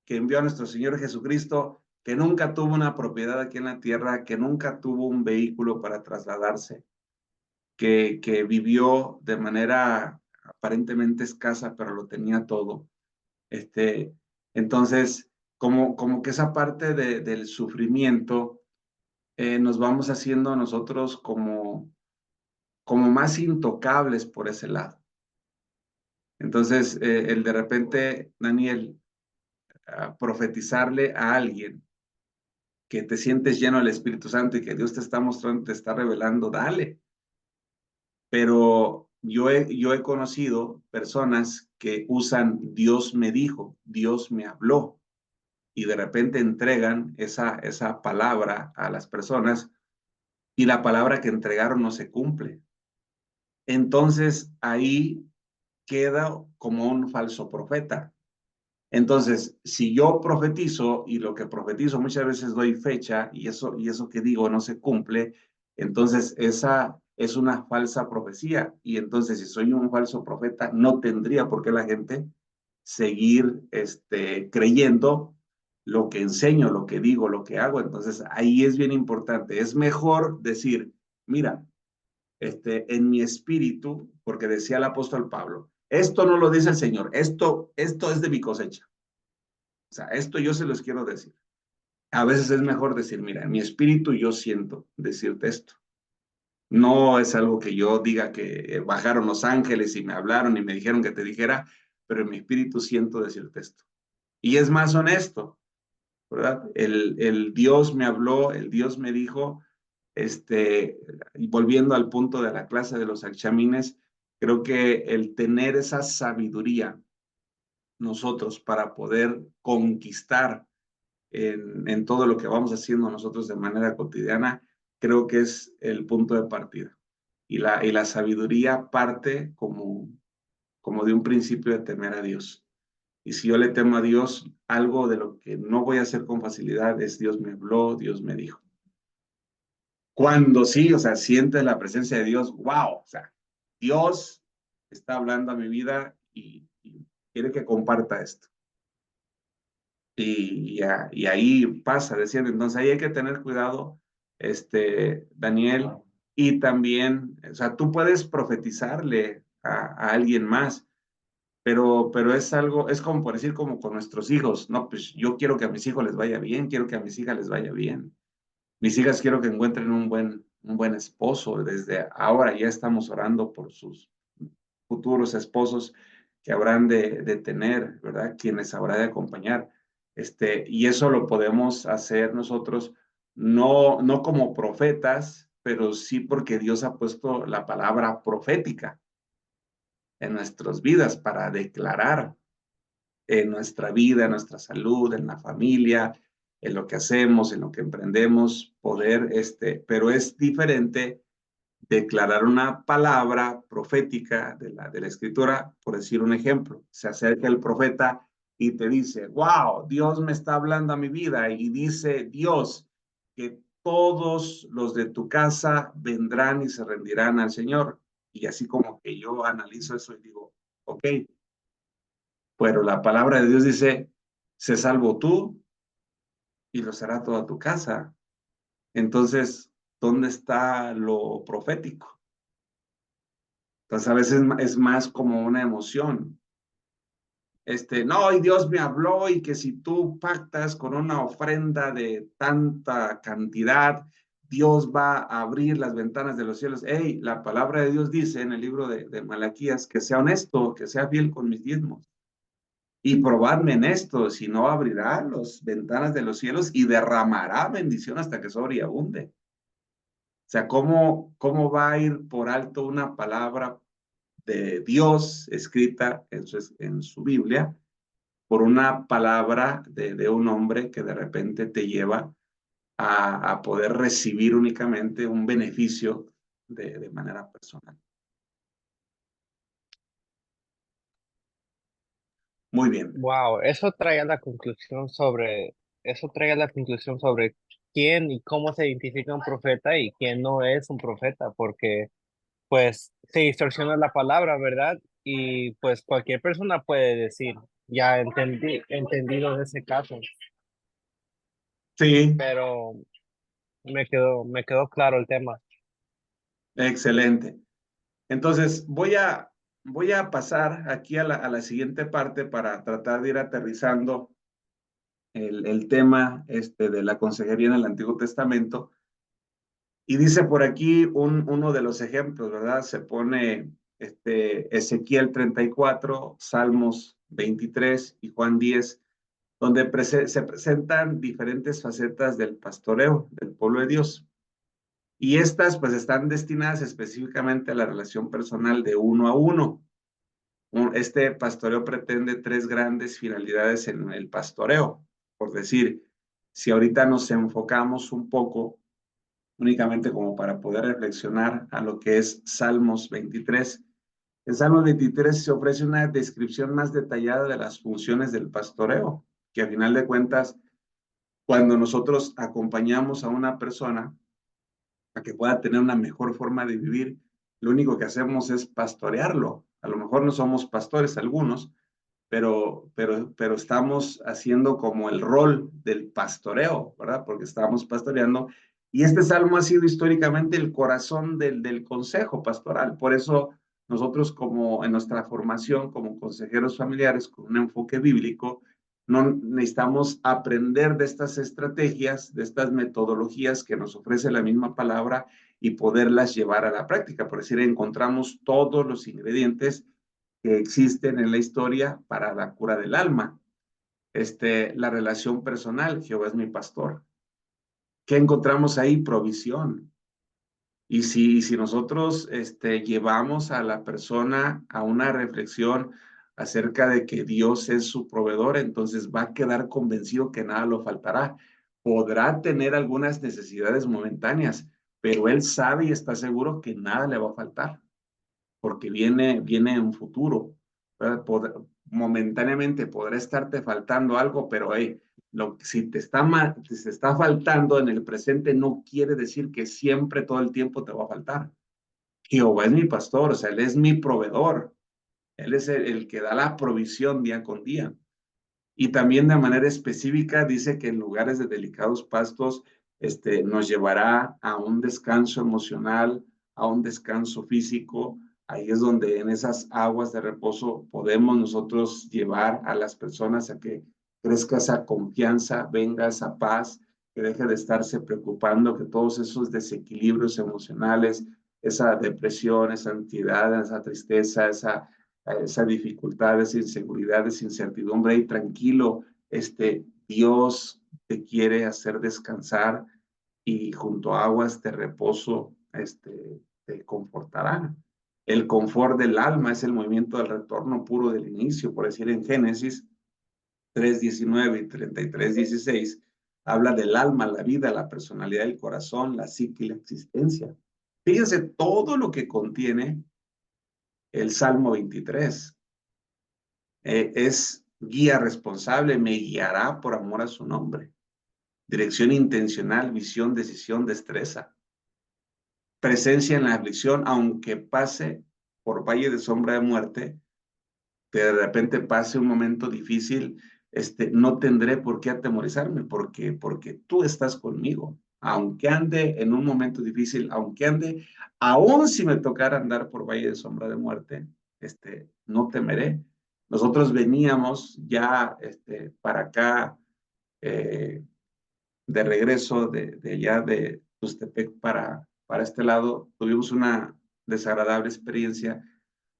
que envió a nuestro Señor Jesucristo, que nunca tuvo una propiedad aquí en la tierra, que nunca tuvo un vehículo para trasladarse, que vivió de manera aparentemente escasa, pero lo tenía todo. Entonces, como que esa parte del sufrimiento, nos vamos haciendo nosotros como más intocables por ese lado. Entonces, el de repente, Daniel, profetizarle a alguien que te sientes lleno del Espíritu Santo y que Dios te está mostrando, te está revelando, dale. Pero yo he conocido personas que usan Dios me dijo, Dios me habló, y de repente entregan esa palabra a las personas y la palabra que entregaron no se cumple. Entonces ahí queda como un falso profeta. Entonces, si yo profetizo y lo que profetizo muchas veces doy fecha y eso que digo no se cumple, entonces esa es una falsa profecía. Y entonces, si soy un falso profeta, no tendría por qué la gente seguir creyendo lo que enseño, lo que digo, lo que hago. Entonces, ahí es bien importante. Es mejor decir, mira, en mi espíritu, porque decía el apóstol Pablo, esto no lo dice el Señor, esto es de mi cosecha. O sea, esto yo se los quiero decir. A veces es mejor decir, mira, en mi espíritu yo siento decirte esto. No es algo que yo diga que bajaron los ángeles y me hablaron y me dijeron que te dijera, pero en mi espíritu siento decirte esto. Y es más honesto, ¿verdad? El Dios me habló, el Dios me dijo, y volviendo al punto de la clase de los exámenes, creo que el tener esa sabiduría nosotros para poder conquistar en todo lo que vamos haciendo nosotros de manera cotidiana, creo que es el punto de partida. Y la sabiduría parte como de un principio de temer a Dios. Y si yo le temo a Dios, algo de lo que no voy a hacer con facilidad es Dios me habló, Dios me dijo. Cuando sí, o sea, sientes la presencia de Dios, wow, o sea, Dios está hablando a mi vida y quiere que comparta esto. Y ahí pasa, decían, entonces ahí hay que tener cuidado, Daniel, y también, o sea, tú puedes profetizarle a alguien más, pero es algo, es como por decir, como con nuestros hijos, no, pues yo quiero que a mis hijos les vaya bien, quiero que a mis hijas les vaya bien, mis hijas quiero que encuentren un buen esposo, desde ahora ya estamos orando por sus futuros esposos que habrán de tener, ¿verdad? Quienes habrá de acompañar. Y eso lo podemos hacer nosotros, no como profetas, pero sí porque Dios ha puesto la palabra profética en nuestras vidas para declarar en nuestra vida, en nuestra salud, en la familia, en lo que hacemos, en lo que emprendemos, poder, pero es diferente declarar una palabra profética de la escritura, por decir un ejemplo. Se acerca el profeta y te dice, wow, Dios me está hablando a mi vida y dice Dios que todos los de tu casa vendrán y se rendirán al Señor. Y así como que yo analizo eso y digo, ok, pero la palabra de Dios dice, se salvo tú y lo será toda tu casa. Entonces, ¿dónde está lo profético? Entonces, a veces es más como una emoción. No, y Dios me habló y que si tú pactas con una ofrenda de tanta cantidad, Dios va a abrir las ventanas de los cielos. Hey, la palabra de Dios dice en el libro de Malaquías que sea honesto, que sea fiel con mis diezmos. Y probadme en esto, si no abrirá las ventanas de los cielos y derramará bendición hasta que sobre y abunde. O sea, ¿cómo va a ir por alto una palabra de Dios escrita en su Biblia por una palabra de un hombre que de repente te lleva a poder recibir únicamente un beneficio de manera personal. Muy bien. Wow, eso trae a la conclusión sobre quién y cómo se identifica un profeta y quién no es un profeta, porque pues se distorsiona la palabra, ¿verdad? Y pues cualquier persona puede decir, ya entendido de ese caso, Sí, pero me quedó claro el tema. excelente. Entonces, voy a pasar aquí a la siguiente parte para tratar de ir aterrizando el tema de la consejería en el Antiguo Testamento. Y dice por aquí uno de los ejemplos, ¿verdad? Se pone Ezequiel 34, Salmos 23 y Juan 10, donde se presentan diferentes facetas del pastoreo del pueblo de Dios. Y estas pues están destinadas específicamente a la relación personal de uno a uno. Este pastoreo pretende tres grandes finalidades en el pastoreo. Por decir, si ahorita nos enfocamos un poco únicamente como para poder reflexionar a lo que es Salmos 23. En Salmos 23 se ofrece una descripción más detallada de las funciones del pastoreo, que a final de cuentas, cuando nosotros acompañamos a una persona a que pueda tener una mejor forma de vivir, lo único que hacemos es pastorearlo. A lo mejor no somos pastores algunos, pero estamos haciendo como el rol del pastoreo, ¿verdad? Porque estamos pastoreando. Y este salmo ha sido históricamente el corazón del consejo pastoral. Por eso nosotros como en nuestra formación como consejeros familiares con un enfoque bíblico, no necesitamos aprender de estas estrategias, de estas metodologías que nos ofrece la misma palabra y poderlas llevar a la práctica. Por decir, encontramos todos los ingredientes que existen en la historia para la cura del alma. La relación personal, Jehová es mi pastor. ¿Qué encontramos ahí? Provisión. Y si nosotros llevamos a la persona a una reflexión acerca de que Dios es su proveedor, entonces va a quedar convencido que nada lo faltará. Podrá tener algunas necesidades momentáneas, pero él sabe y está seguro que nada le va a faltar, porque viene en futuro. Momentáneamente podrá estarte faltando algo, pero hey, si te está faltando en el presente, no quiere decir que siempre, todo el tiempo te va a faltar. Jehová es mi pastor, o sea, Él es mi proveedor. Él es el que da la provisión día con día. Y también de manera específica dice que en lugares de delicados pastos nos llevará a un descanso emocional, a un descanso físico. Ahí es donde en esas aguas de reposo podemos nosotros llevar a las personas a que crezca esa confianza, venga esa paz, que deje de estarse preocupando, que todos esos desequilibrios emocionales, esa depresión, esa ansiedad, esa tristeza, esa dificultad, esa inseguridad, esa incertidumbre, y tranquilo, Dios te quiere hacer descansar y junto a aguas de reposo, te confortará. El confort del alma es el movimiento del retorno puro del inicio, por decir en Génesis 3:19 y 33:16, habla del alma, la vida, la personalidad, el corazón, la psique y la existencia. Fíjense todo lo que contiene el Salmo 23. Es guía responsable, me guiará por amor a su nombre. Dirección intencional, visión, decisión, destreza. Presencia en la aflicción, aunque pase por valle de sombra de muerte, que de repente pase un momento difícil, no tendré por qué atemorizarme, porque tú estás conmigo. Aunque ande en un momento difícil, aunque ande, aún si me tocara andar por valle de sombra de muerte, no temeré. Nosotros veníamos ya para acá, de regreso de allá de Tustepec para este lado. Tuvimos una desagradable experiencia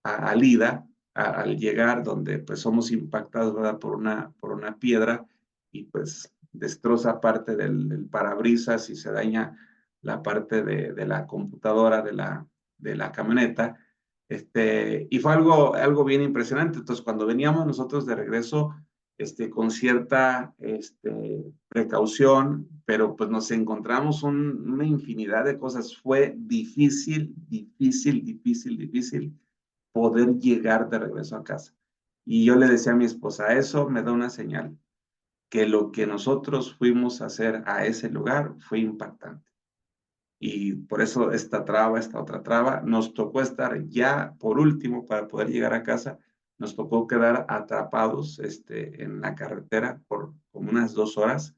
a Lida al llegar, donde pues somos impactados, ¿verdad? por una piedra y pues destroza parte del parabrisas y se daña la parte de la computadora de la camioneta. Y fue algo bien impresionante. Entonces, cuando veníamos nosotros de regreso, con cierta precaución, pero pues nos encontramos una infinidad de cosas. Fue difícil poder llegar de regreso a casa. Y yo le decía a mi esposa, eso me da una señal, que lo que nosotros fuimos a hacer a ese lugar fue impactante. Y por eso esta otra traba, nos tocó estar ya por último para poder llegar a casa, nos tocó quedar atrapados en la carretera por como unas 2 horas,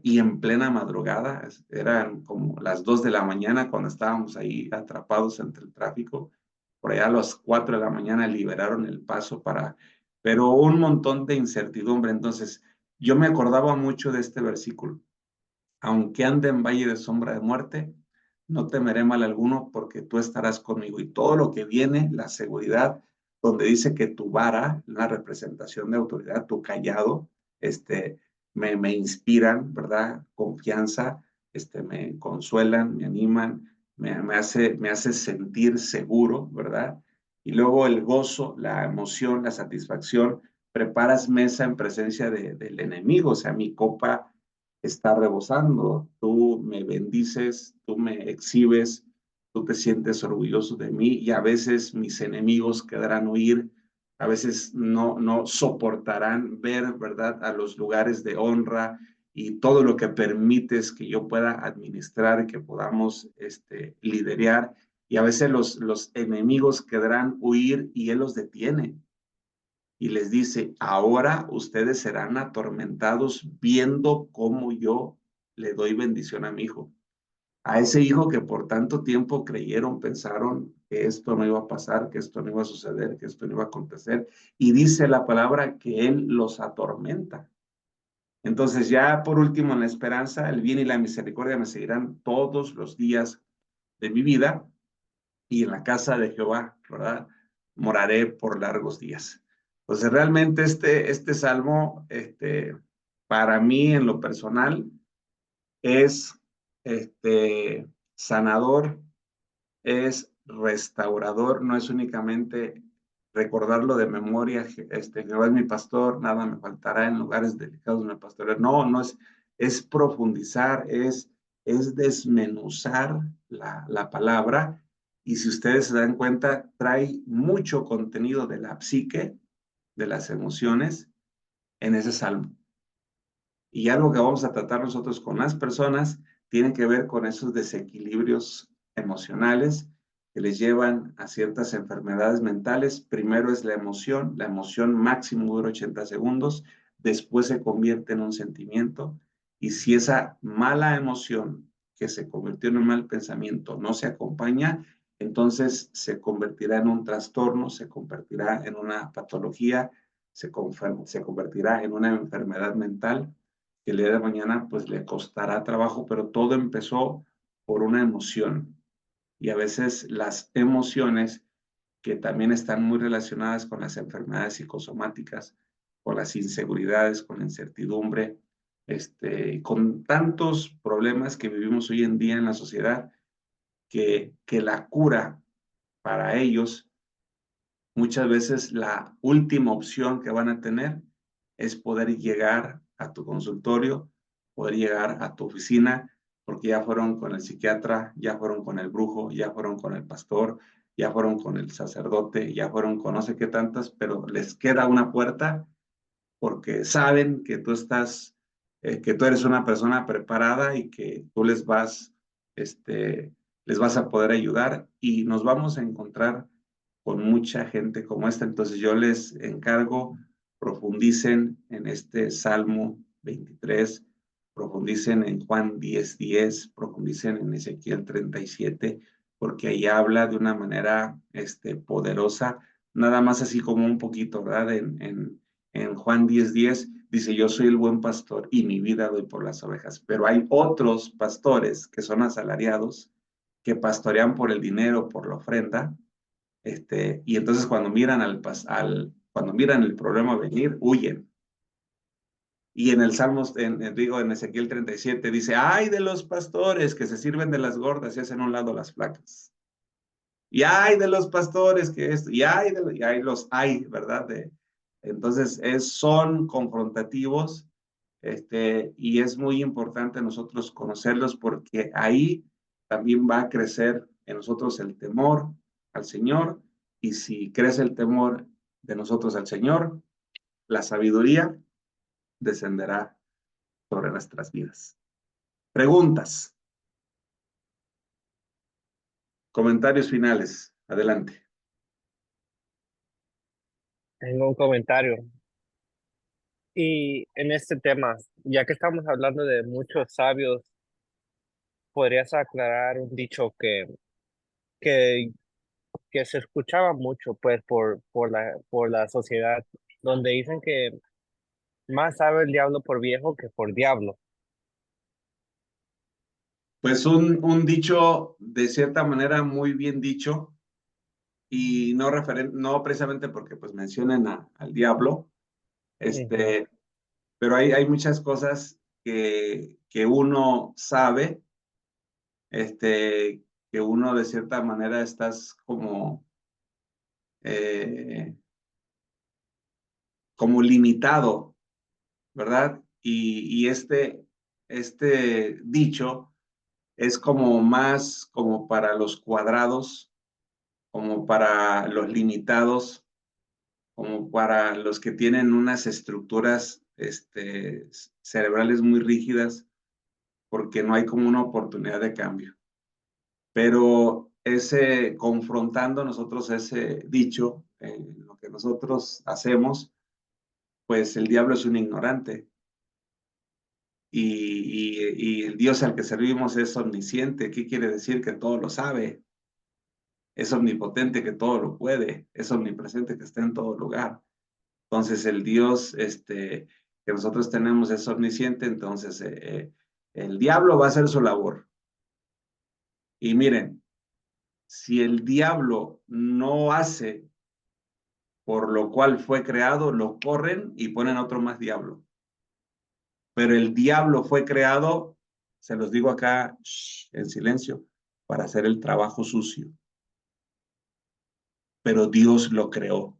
y en plena madrugada, eran como las 2 de la mañana cuando estábamos ahí atrapados entre el tráfico. Por allá a las 4 de la mañana liberaron el paso pero un montón de incertidumbre. Entonces, yo me acordaba mucho de este versículo. Aunque ande en valle de sombra de muerte, no temeré mal alguno porque tú estarás conmigo. Y todo lo que viene, la seguridad, donde dice que tu vara, la representación de autoridad, tu callado, me inspiran, ¿verdad? Confianza, me consuelan, me animan, me hace sentir seguro, ¿verdad? Y luego el gozo, la emoción, la satisfacción, preparas mesa en presencia del enemigo, o sea, mi copa está rebosando, tú me bendices, tú me exhibes, tú te sientes orgulloso de mí y a veces mis enemigos quedarán huir, a veces no soportarán ver, ¿verdad?, a los lugares de honra y todo lo que permites que yo pueda administrar, que podamos liderar, y a veces los enemigos quedarán huir y Él los detiene y les dice, ahora ustedes serán atormentados viendo cómo yo le doy bendición a mi hijo. A ese hijo que por tanto tiempo creyeron, pensaron que esto no iba a pasar, que esto no iba a suceder, que esto no iba a acontecer. Y dice la palabra que Él los atormenta. Entonces ya por último en la esperanza, el bien y la misericordia me seguirán todos los días de mi vida y en la casa de Jehová, ¿verdad? Moraré por largos días. Entonces, realmente este salmo, para mí en lo personal, es sanador, es restaurador, no es únicamente recordarlo de memoria, Jehová es mi pastor, nada me faltará, en lugares delicados me pastoreará. No es profundizar, es desmenuzar la palabra, y si ustedes se dan cuenta, trae mucho contenido de la psique, de las emociones, en ese salmo. Y algo que vamos a tratar nosotros con las personas tiene que ver con esos desequilibrios emocionales que les llevan a ciertas enfermedades mentales. Primero es la emoción máximo dura 80 segundos, después se convierte en un sentimiento, y si esa mala emoción que se convirtió en un mal pensamiento no se acompaña, entonces se convertirá en un trastorno, se convertirá en una patología, se convertirá en una enfermedad mental que el día de mañana pues le costará trabajo, pero todo empezó por una emoción. Y a veces las emociones, que también están muy relacionadas con las enfermedades psicosomáticas, con las inseguridades, con la incertidumbre, con tantos problemas que vivimos hoy en día en la sociedad, que la cura para ellos, muchas veces la última opción que van a tener es poder llegar a tu consultorio, poder llegar a tu oficina, porque ya fueron con el psiquiatra, ya fueron con el brujo, ya fueron con el pastor, ya fueron con el sacerdote, ya fueron con no sé qué tantas, pero les queda una puerta porque saben que tú que tú eres una persona preparada y que tú les vas a poder ayudar, y nos vamos a encontrar con mucha gente como esta. Entonces yo les encargo, profundicen en este Salmo 23, profundicen en Juan 10:10, profundicen en Ezequiel 37, porque ahí habla de una manera poderosa, nada más así como un poquito, ¿verdad? En Juan 10:10 dice, yo soy el buen pastor y mi vida doy por las ovejas, pero hay otros pastores que son asalariados, que pastorean por el dinero, por la ofrenda, y entonces cuando miran cuando miran el problema venir, huyen. Y en el Salmos, en Ezequiel 37 dice, ay de los pastores que se sirven de las gordas y hacen a un lado las flacas. Y hay de los pastores que esto, y hay ¿verdad? Entonces son confrontativos, Y es muy importante nosotros conocerlos porque ahí también va a crecer en nosotros el temor al Señor, y si crece el temor de nosotros al Señor, la sabiduría descenderá sobre nuestras vidas. Preguntas, comentarios finales, adelante. Tengo un comentario. Y en este tema, ya que estamos hablando de muchos sabios, ¿podrías aclarar un dicho que, que se escuchaba mucho pues por la sociedad, donde dicen que más sabe el diablo por viejo que por diablo? Pues un dicho de cierta manera muy bien dicho, y no precisamente porque pues mencionen al diablo, Ujú, pero hay muchas cosas que uno sabe, que uno de cierta manera estás eh, como limitado, ¿verdad? Y este dicho es como más como para los cuadrados, como para los limitados, como para los que tienen unas estructuras cerebrales muy rígidas, porque no hay como una oportunidad de cambio. Pero confrontando nosotros ese dicho, lo que nosotros hacemos, pues el diablo es un ignorante. Y el Dios al que servimos es omnisciente. ¿Qué quiere decir? Que todo lo sabe. Es omnipotente, que todo lo puede. Es omnipresente, que está en todo lugar. Entonces el Dios que nosotros tenemos es omnisciente. Entonces el diablo va a hacer su labor. Y miren, si el diablo no hace por lo cual fue creado, lo corren y ponen otro más diablo. Pero el diablo fue creado, se los digo acá en silencio, para hacer el trabajo sucio. Pero Dios lo creó.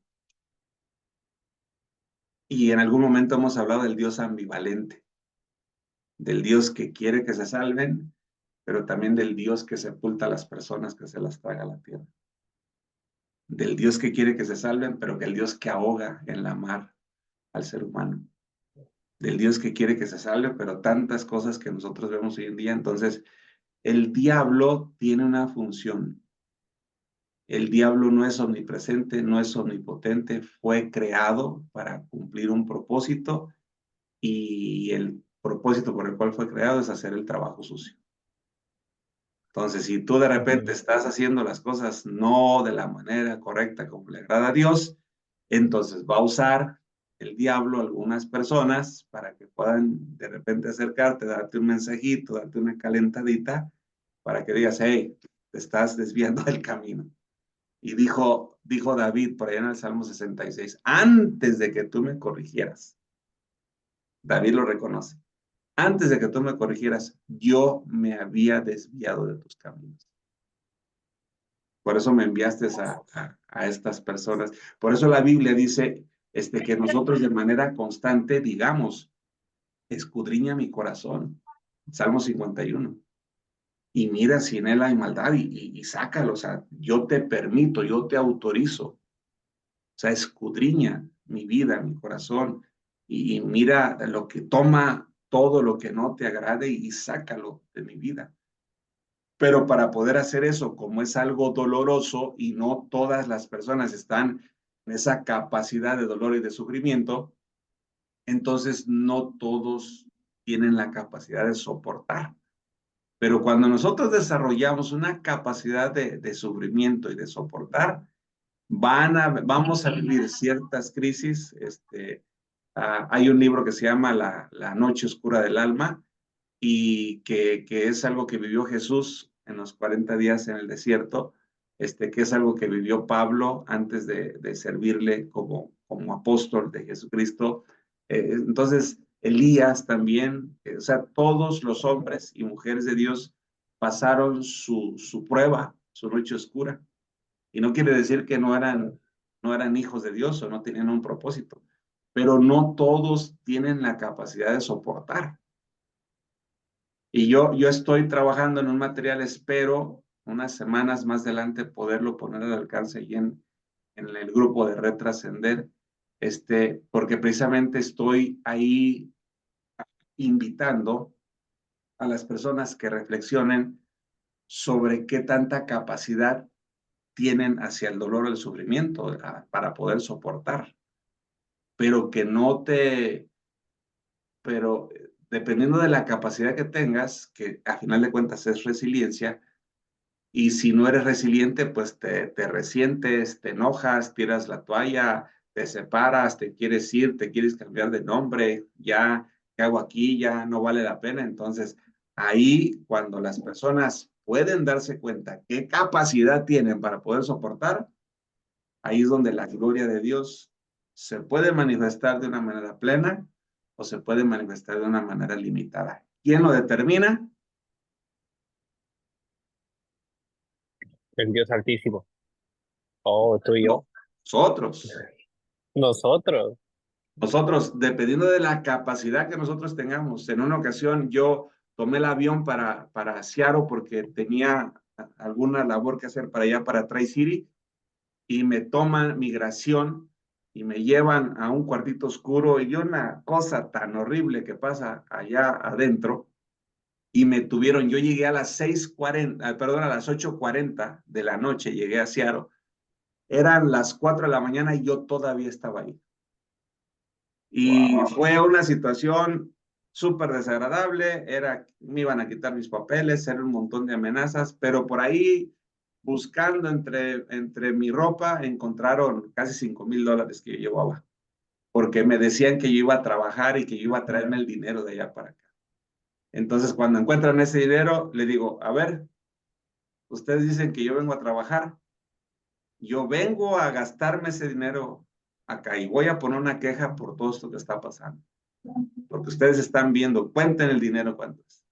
Y en algún momento hemos hablado del Dios ambivalente, del Dios que quiere que se salven, pero también del Dios que sepulta a las personas, que se las traga a la tierra. Del Dios que quiere que se salven, pero que el Dios que ahoga en la mar al ser humano. Del Dios que quiere que se salve, pero tantas cosas que nosotros vemos hoy en día. Entonces, el diablo tiene una función. El diablo no es omnipresente, no es omnipotente, fue creado para cumplir un propósito, y el propósito por el cual fue creado es hacer el trabajo sucio. Entonces, si tú de repente ujú. estás haciendo las cosas no de la manera correcta como le agrada a Dios, entonces va a usar el diablo a algunas personas para que puedan de repente acercarte, darte un mensajito, darte una calentadita, para que digas, hey, te estás desviando del camino. Y dijo David por allá en el Salmo 66, antes de que tú me corrigieras, David lo reconoce, antes de que tú me corrigieras, yo me había desviado de tus caminos. Por eso me enviaste a estas personas. Por eso la Biblia dice que nosotros de manera constante digamos, escudriña mi corazón. Salmo 51. Y mira si en él hay maldad y sácalo. O sea, yo te permito, yo te autorizo. O sea, escudriña mi vida, mi corazón, y mira lo que toma, todo lo que no te agrade, y sácalo de mi vida. Pero para poder hacer eso, como es algo doloroso y no todas las personas están en esa capacidad de dolor y de sufrimiento, entonces no todos tienen la capacidad de soportar. Pero cuando nosotros desarrollamos una capacidad de sufrimiento y de soportar, vamos a vivir ciertas crisis. Hay un libro que se llama La Noche Oscura del Alma, y que es algo que vivió Jesús en los 40 días en el desierto, que es algo que vivió Pablo antes de servirle como apóstol de Jesucristo. Entonces, Elías también, o sea, todos los hombres y mujeres de Dios pasaron su prueba, su noche oscura. Y no quiere decir que no eran hijos de Dios o no tenían un propósito, pero no todos tienen la capacidad de soportar. Y yo estoy trabajando en un material, espero unas semanas más adelante poderlo poner al alcance y en el grupo de Red Trascender, porque precisamente estoy ahí invitando a las personas que reflexionen sobre qué tanta capacidad tienen hacia el dolor o el sufrimiento para poder soportar, pero que no te, pero dependiendo de la capacidad que tengas, que a final de cuentas es resiliencia, y si no eres resiliente, pues te resientes, te enojas, tiras la toalla, te separas, te quieres ir, te quieres cambiar de nombre, ya, ¿qué hago aquí? Ya no vale la pena. Entonces, ahí cuando las personas pueden darse cuenta qué capacidad tienen para poder soportar, ahí es donde la gloria de Dios se puede manifestar de una manera plena o se puede manifestar de una manera limitada. ¿Quién lo determina? El Dios Altísimo. Oh, tú y yo. Nosotros. Nosotros. Nosotros, dependiendo de la capacidad que nosotros tengamos, en una ocasión yo tomé el avión para Seattle porque tenía alguna labor que hacer para allá, para Tri-City, y me toman migración y me llevan a un cuartito oscuro y una cosa tan horrible que pasa allá adentro, y me tuvieron, yo llegué a las 6:40, perdón, a las 8:40 de la noche, llegué a Seattle, eran las 4 de la mañana y yo todavía estaba ahí. Y fue una situación súper desagradable, me iban a quitar mis papeles, era un montón de amenazas, pero por ahí, buscando entre mi ropa, encontraron casi $5,000 que yo llevaba, porque me decían que yo iba a trabajar y que yo iba a traerme el dinero de allá para acá. Entonces, cuando encuentran ese dinero, le digo, a ver, ustedes dicen que yo vengo a trabajar, yo vengo a gastarme ese dinero acá y voy a poner una queja por todo esto que está pasando. Porque ustedes están viendo, cuenten el dinero cuánto es.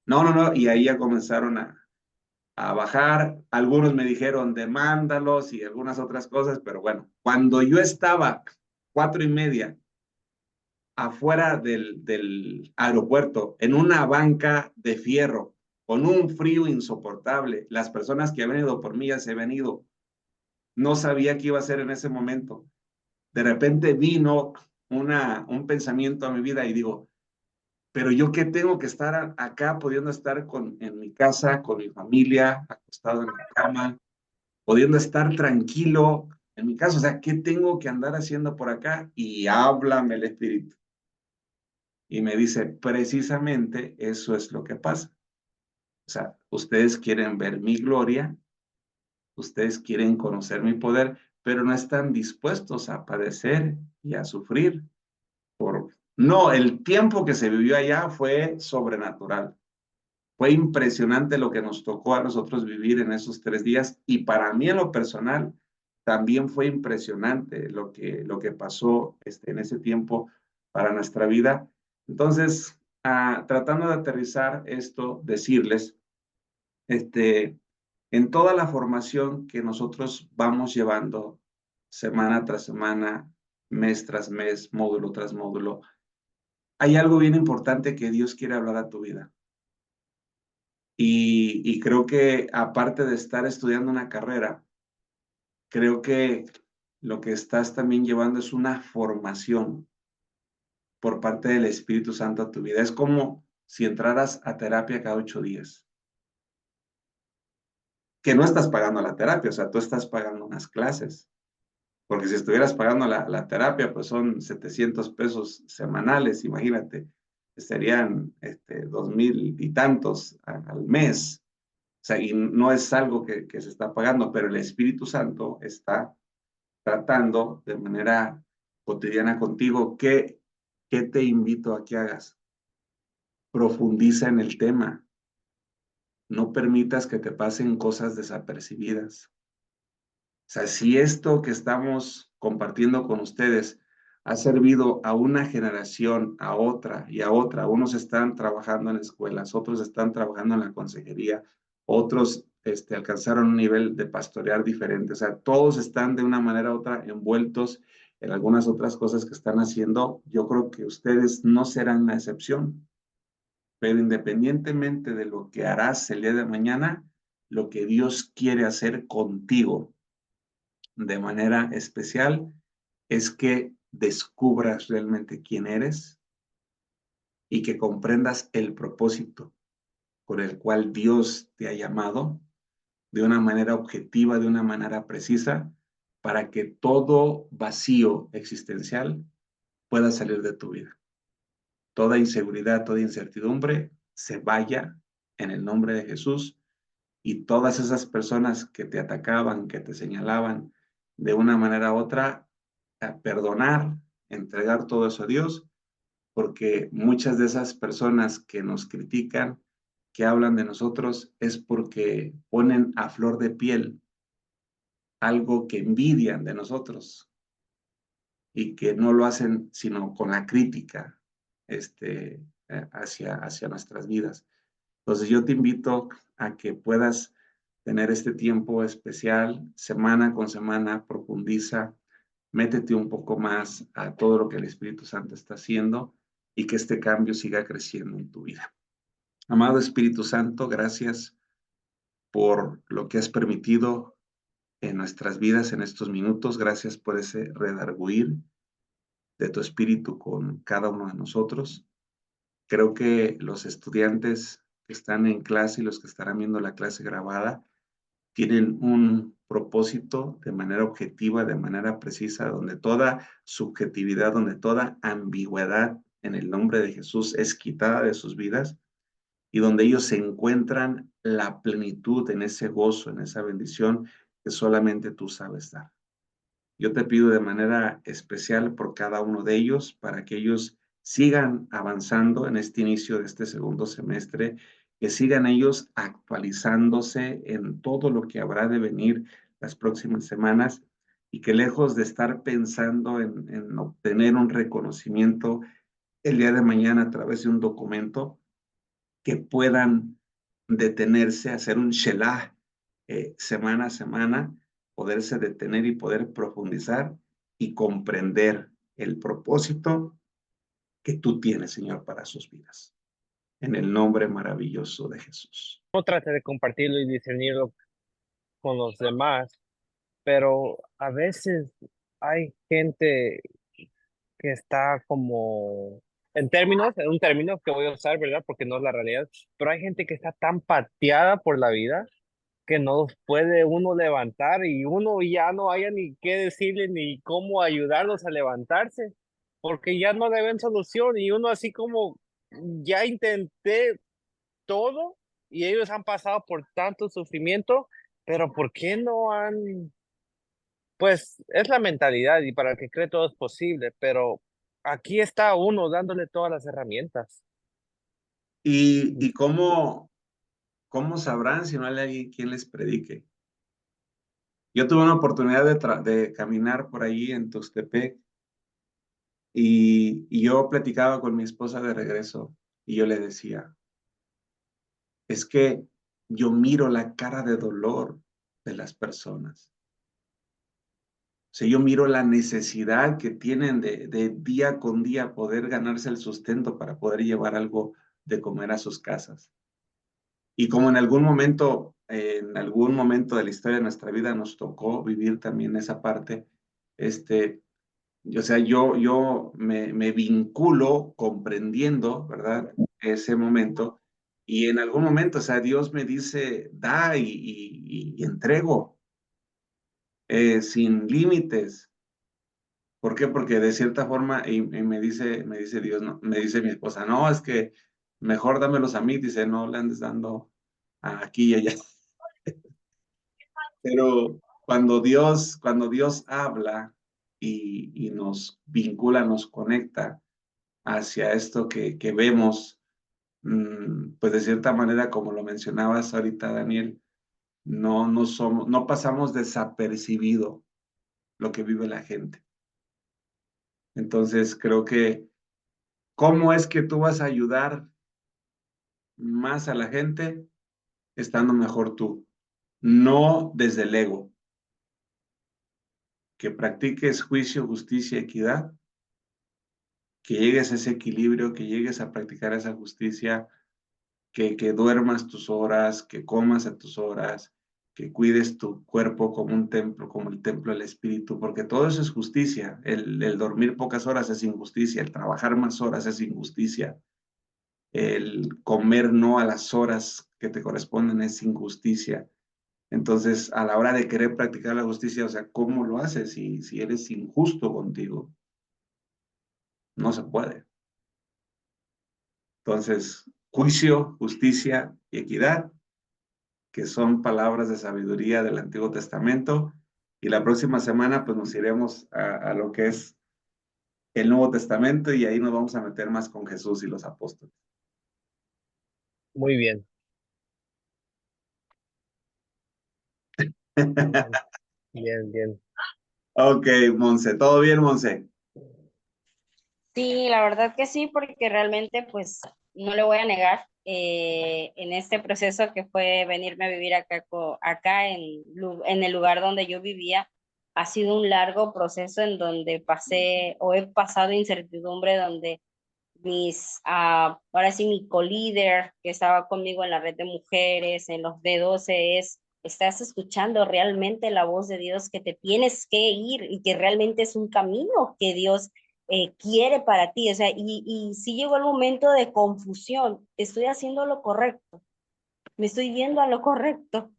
No, y ahí ya comenzaron a bajar. Algunos me dijeron, demándalos y algunas otras cosas, pero bueno, cuando yo estaba 4:30 afuera del aeropuerto, en una banca de fierro, con un frío insoportable, las personas que habían ido por mí ya se habían ido, no sabía qué iba a hacer en ese momento. De repente vino un pensamiento a mi vida y digo, pero yo qué tengo que estar acá, pudiendo estar en mi casa, con mi familia, acostado en la cama, pudiendo estar tranquilo en mi casa, o sea, ¿qué tengo que andar haciendo por acá? Y háblame el Espíritu. Y me dice, precisamente eso es lo que pasa. O sea, ustedes quieren ver mi gloria, ustedes quieren conocer mi poder, pero no están dispuestos a padecer y a sufrir. No, el tiempo que se vivió allá fue sobrenatural. Fue impresionante lo que nos tocó a nosotros vivir en esos 3 días, y para mí en lo personal también fue impresionante lo que pasó en ese tiempo para nuestra vida. Entonces, tratando de aterrizar esto, decirles, en toda la formación que nosotros vamos llevando semana tras semana, mes tras mes, módulo tras módulo, hay algo bien importante que Dios quiere hablar a tu vida. Y creo que aparte de estar estudiando una carrera, creo que lo que estás también llevando es una formación por parte del Espíritu Santo a tu vida. Es como si entraras a terapia cada 8 días, que no estás pagando la terapia, o sea, tú estás pagando unas clases, porque si estuvieras pagando la terapia, pues son $700 semanales, imagínate, serían 2,000 y tantos al mes. O sea, y no es algo que se está pagando, pero el Espíritu Santo está tratando de manera cotidiana contigo. ¿Qué te invito a que hagas? Profundiza en el tema. No permitas que te pasen cosas desapercibidas. O sea, si esto que estamos compartiendo con ustedes ha servido a una generación, a otra y a otra, unos están trabajando en escuelas, otros están trabajando en la consejería, otros alcanzaron un nivel de pastorear diferente, o sea, todos están de una manera u otra envueltos en algunas otras cosas que están haciendo, yo creo que ustedes no serán la excepción. Pero independientemente de lo que harás el día de mañana, lo que Dios quiere hacer contigo de manera especial es que descubras realmente quién eres y que comprendas el propósito por el cual Dios te ha llamado de una manera objetiva, de una manera precisa, para que todo vacío existencial pueda salir de tu vida. Toda inseguridad, toda incertidumbre se vaya en el nombre de Jesús, y todas esas personas que te atacaban, que te señalaban de una manera u otra, a perdonar, entregar todo eso a Dios, porque muchas de esas personas que nos critican, que hablan de nosotros, es porque ponen a flor de piel algo que envidian de nosotros y que no lo hacen sino con la crítica hacia nuestras vidas. Entonces yo te invito a que puedas tener este tiempo especial, semana con semana, profundiza, métete un poco más a todo lo que el Espíritu Santo está haciendo y que este cambio siga creciendo en tu vida. Amado Espíritu Santo, gracias por lo que has permitido en nuestras vidas en estos minutos. Gracias por ese redarguir de tu Espíritu con cada uno de nosotros. Creo que los estudiantes que están en clase y los que estarán viendo la clase grabada tienen un propósito de manera objetiva, de manera precisa, donde toda subjetividad, donde toda ambigüedad en el nombre de Jesús es quitada de sus vidas y donde ellos se encuentran la plenitud en ese gozo, en esa bendición que solamente tú sabes dar. Yo te pido de manera especial por cada uno de ellos para que ellos sigan avanzando en este inicio de este segundo semestre, que sigan ellos actualizándose en todo lo que habrá de venir las próximas semanas y que lejos de estar pensando en obtener un reconocimiento el día de mañana a través de un documento, que puedan detenerse, hacer un shelah semana a semana, poderse detener y poder profundizar y comprender el propósito que tú tienes, Señor, para sus vidas. En el nombre maravilloso de Jesús. No trate de compartirlo y discernirlo con los demás, pero a veces hay gente que está como, en un término que voy a usar, ¿verdad? Porque no es la realidad, pero hay gente que está tan pateada por la vida que no los puede uno levantar y uno ya no haya ni qué decirle ni cómo ayudarlos a levantarse, porque ya no le ven solución y uno así como, ya intenté todo y ellos han pasado por tanto sufrimiento, pero ¿por qué no han? Pues es la mentalidad y para el que cree todo es posible, pero aquí está uno dándole todas las herramientas. ¿Y cómo sabrán si no hay alguien quien les predique? Yo tuve una oportunidad de caminar por ahí en Tuxtepec y yo platicaba con mi esposa de regreso y yo le decía, es que yo miro la cara de dolor de las personas. O sea, yo miro la necesidad que tienen de día con día poder ganarse el sustento para poder llevar algo de comer a sus casas. Y como en algún momento de la historia de nuestra vida nos tocó vivir también esa parte, o sea, yo me vinculo comprendiendo, ¿verdad? Ese momento. Y en algún momento, o sea, Dios me dice, da y entrego, sin límites. ¿Por qué? Porque de cierta forma, y me dice Dios, no, me dice mi esposa, no, es que mejor dámelos a mí, dice, no le andes dando aquí y allá. Pero cuando Dios habla y nos vincula, nos conecta hacia esto que vemos, pues de cierta manera, como lo mencionabas ahorita, Daniel, no pasamos desapercibido lo que vive la gente. Entonces, creo que, ¿cómo es que tú vas a ayudar más a la gente estando mejor tú? No desde el ego, que practiques juicio, justicia, equidad, que llegues a ese equilibrio, que llegues a practicar esa justicia, que duermas tus horas, que comas a tus horas, que cuides tu cuerpo como un templo, como el templo del Espíritu, porque todo eso es justicia. El dormir pocas horas es injusticia, el trabajar más horas es injusticia, el comer no a las horas que te corresponden es injusticia. Entonces, a la hora de querer practicar la justicia, o sea, ¿cómo lo haces si eres injusto contigo? No se puede. Entonces, juicio, justicia y equidad, que son palabras de sabiduría del Antiguo Testamento. Y la próxima semana, pues nos iremos a lo que es el Nuevo Testamento y ahí nos vamos a meter más con Jesús y los apóstoles. Muy bien. Bien, bien. Ok, Monse, ¿todo bien, Monse? Sí, la verdad que sí, porque realmente, pues, no le voy a negar, en este proceso que fue venirme a vivir acá, acá en el lugar donde yo vivía, ha sido un largo proceso en donde pasé o he pasado incertidumbre, donde ahora sí, mi co-líder que estaba conmigo en la red de mujeres, en los D12, estás escuchando realmente la voz de Dios, que te tienes que ir y que realmente es un camino que Dios quiere para ti. O sea, y sí llegó el momento de confusión, estoy haciendo lo correcto, me estoy yendo a lo correcto.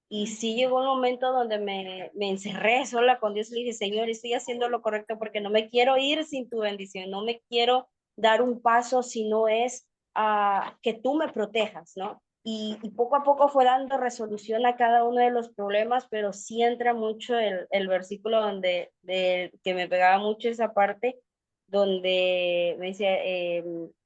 Y sí llegó un momento donde me encerré sola con Dios y le dije, Señor, estoy haciendo lo correcto porque no me quiero ir sin tu bendición, no me quiero dar un paso si no es que tú me protejas, ¿no? Y poco a poco fue dando resolución a cada uno de los problemas, pero sí entra mucho el versículo que me pegaba mucho esa parte, donde me decía,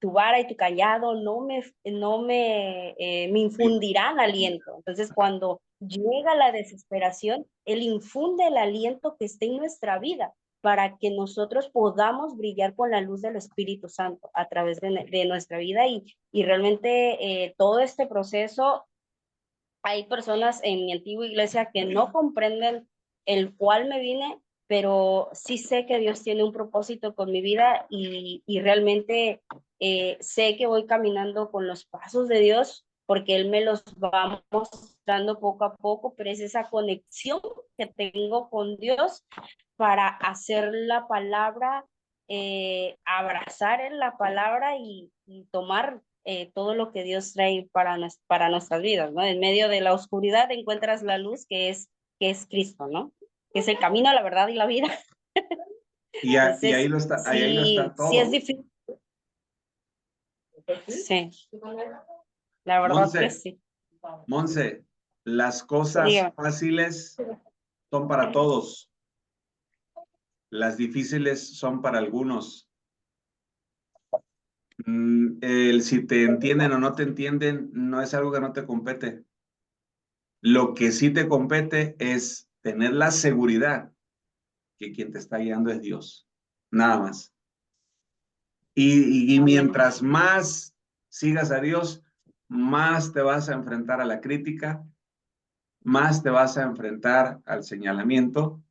tu vara y tu callado me infundirán aliento. Entonces, cuando llega la desesperación, Él infunde el aliento que esté en nuestra vida para que nosotros podamos brillar con la luz del Espíritu Santo a través de nuestra vida y realmente todo este proceso, hay personas en mi antigua iglesia que no comprenden el cual me vine, pero sí sé que Dios tiene un propósito con mi vida y realmente sé que voy caminando con los pasos de Dios porque Él me los va mostrando poco a poco, pero es esa conexión que tengo con Dios para hacer la palabra, abrazar en la palabra y tomar todo lo que Dios trae para nuestras vidas, ¿no? En medio de la oscuridad encuentras la luz que es Cristo, ¿no? Que es el camino, la verdad y la vida. Y ahí Entonces, lo está, ahí lo sí, está sí es todo. difícil. Sí, la verdad que Monse, sí. Monse, las cosas Dígame. fáciles son para todos, las difíciles son para algunos. El si te entienden o no te entienden no es algo que no te compete. Lo que sí te compete es tener la seguridad que quien te está guiando es Dios, nada más. Y Amén. mientras más sigas a Dios, más te vas a enfrentar a la crítica, más te vas a enfrentar al señalamiento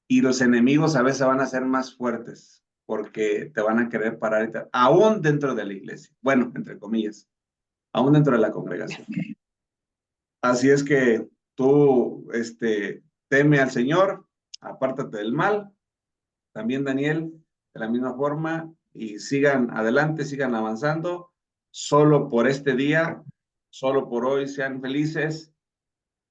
y los enemigos a veces van a ser más fuertes porque te van a querer parar, aún dentro de la iglesia. Bueno, entre comillas, aún dentro de la congregación. Así es que tú, teme al Señor, apártate del mal. También Daniel, de la misma forma, y sigan adelante, sigan avanzando. Solo por este día, solo por hoy sean felices,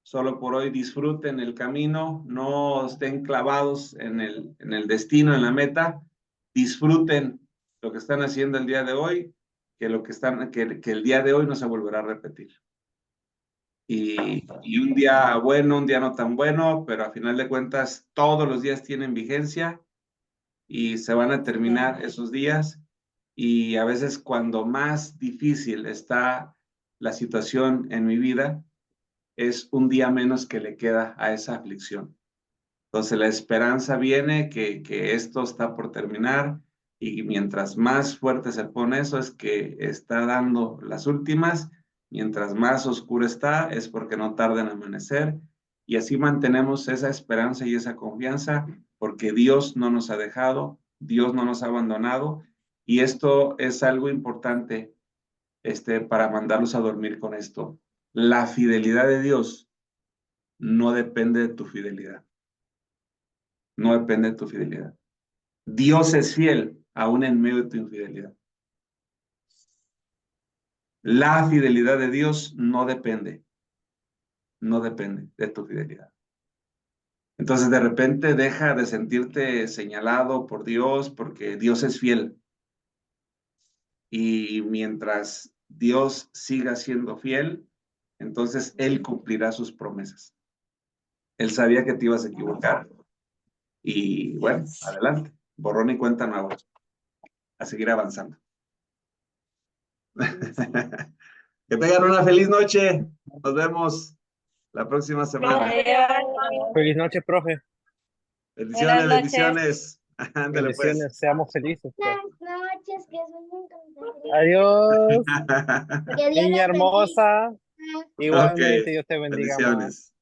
solo por hoy disfruten el camino, no estén clavados en el destino, en la meta. Disfruten lo que están haciendo el día de hoy, que el día de hoy no se volverá a repetir. Y un día bueno, un día no tan bueno, pero a final de cuentas todos los días tienen vigencia y se van a terminar esos días. Y a veces cuando más difícil está la situación en mi vida, es un día menos que le queda a esa aflicción. Entonces la esperanza viene que esto está por terminar y mientras más fuerte se pone eso es que está dando las últimas, mientras más oscuro está es porque no tarda en amanecer y así mantenemos esa esperanza y esa confianza porque Dios no nos ha dejado, Dios no nos ha abandonado, y esto es algo importante para mandarlos a dormir con esto. La fidelidad de Dios no depende de tu fidelidad. No depende de tu fidelidad. Dios es fiel aún en medio de tu infidelidad. La fidelidad de Dios no depende de tu fidelidad. Entonces de repente deja de sentirte señalado por Dios porque Dios es fiel. Y mientras Dios siga siendo fiel, entonces Él cumplirá sus promesas. Él sabía que te ibas a equivocar. Y bueno, adelante. Borrón y cuenta nueva. A seguir avanzando. Que tengan una feliz noche. Nos vemos la próxima semana. Feliz noche, profe. Bendiciones, Buenas noches. bendiciones. Ándale pues. Bendiciones, seamos felices, pues. Buenas noches, que soy muy contenta. Adiós, Que Dios niña los bendiga. hermosa. Igualmente, Ok, Dios te bendiga más. bendiciones.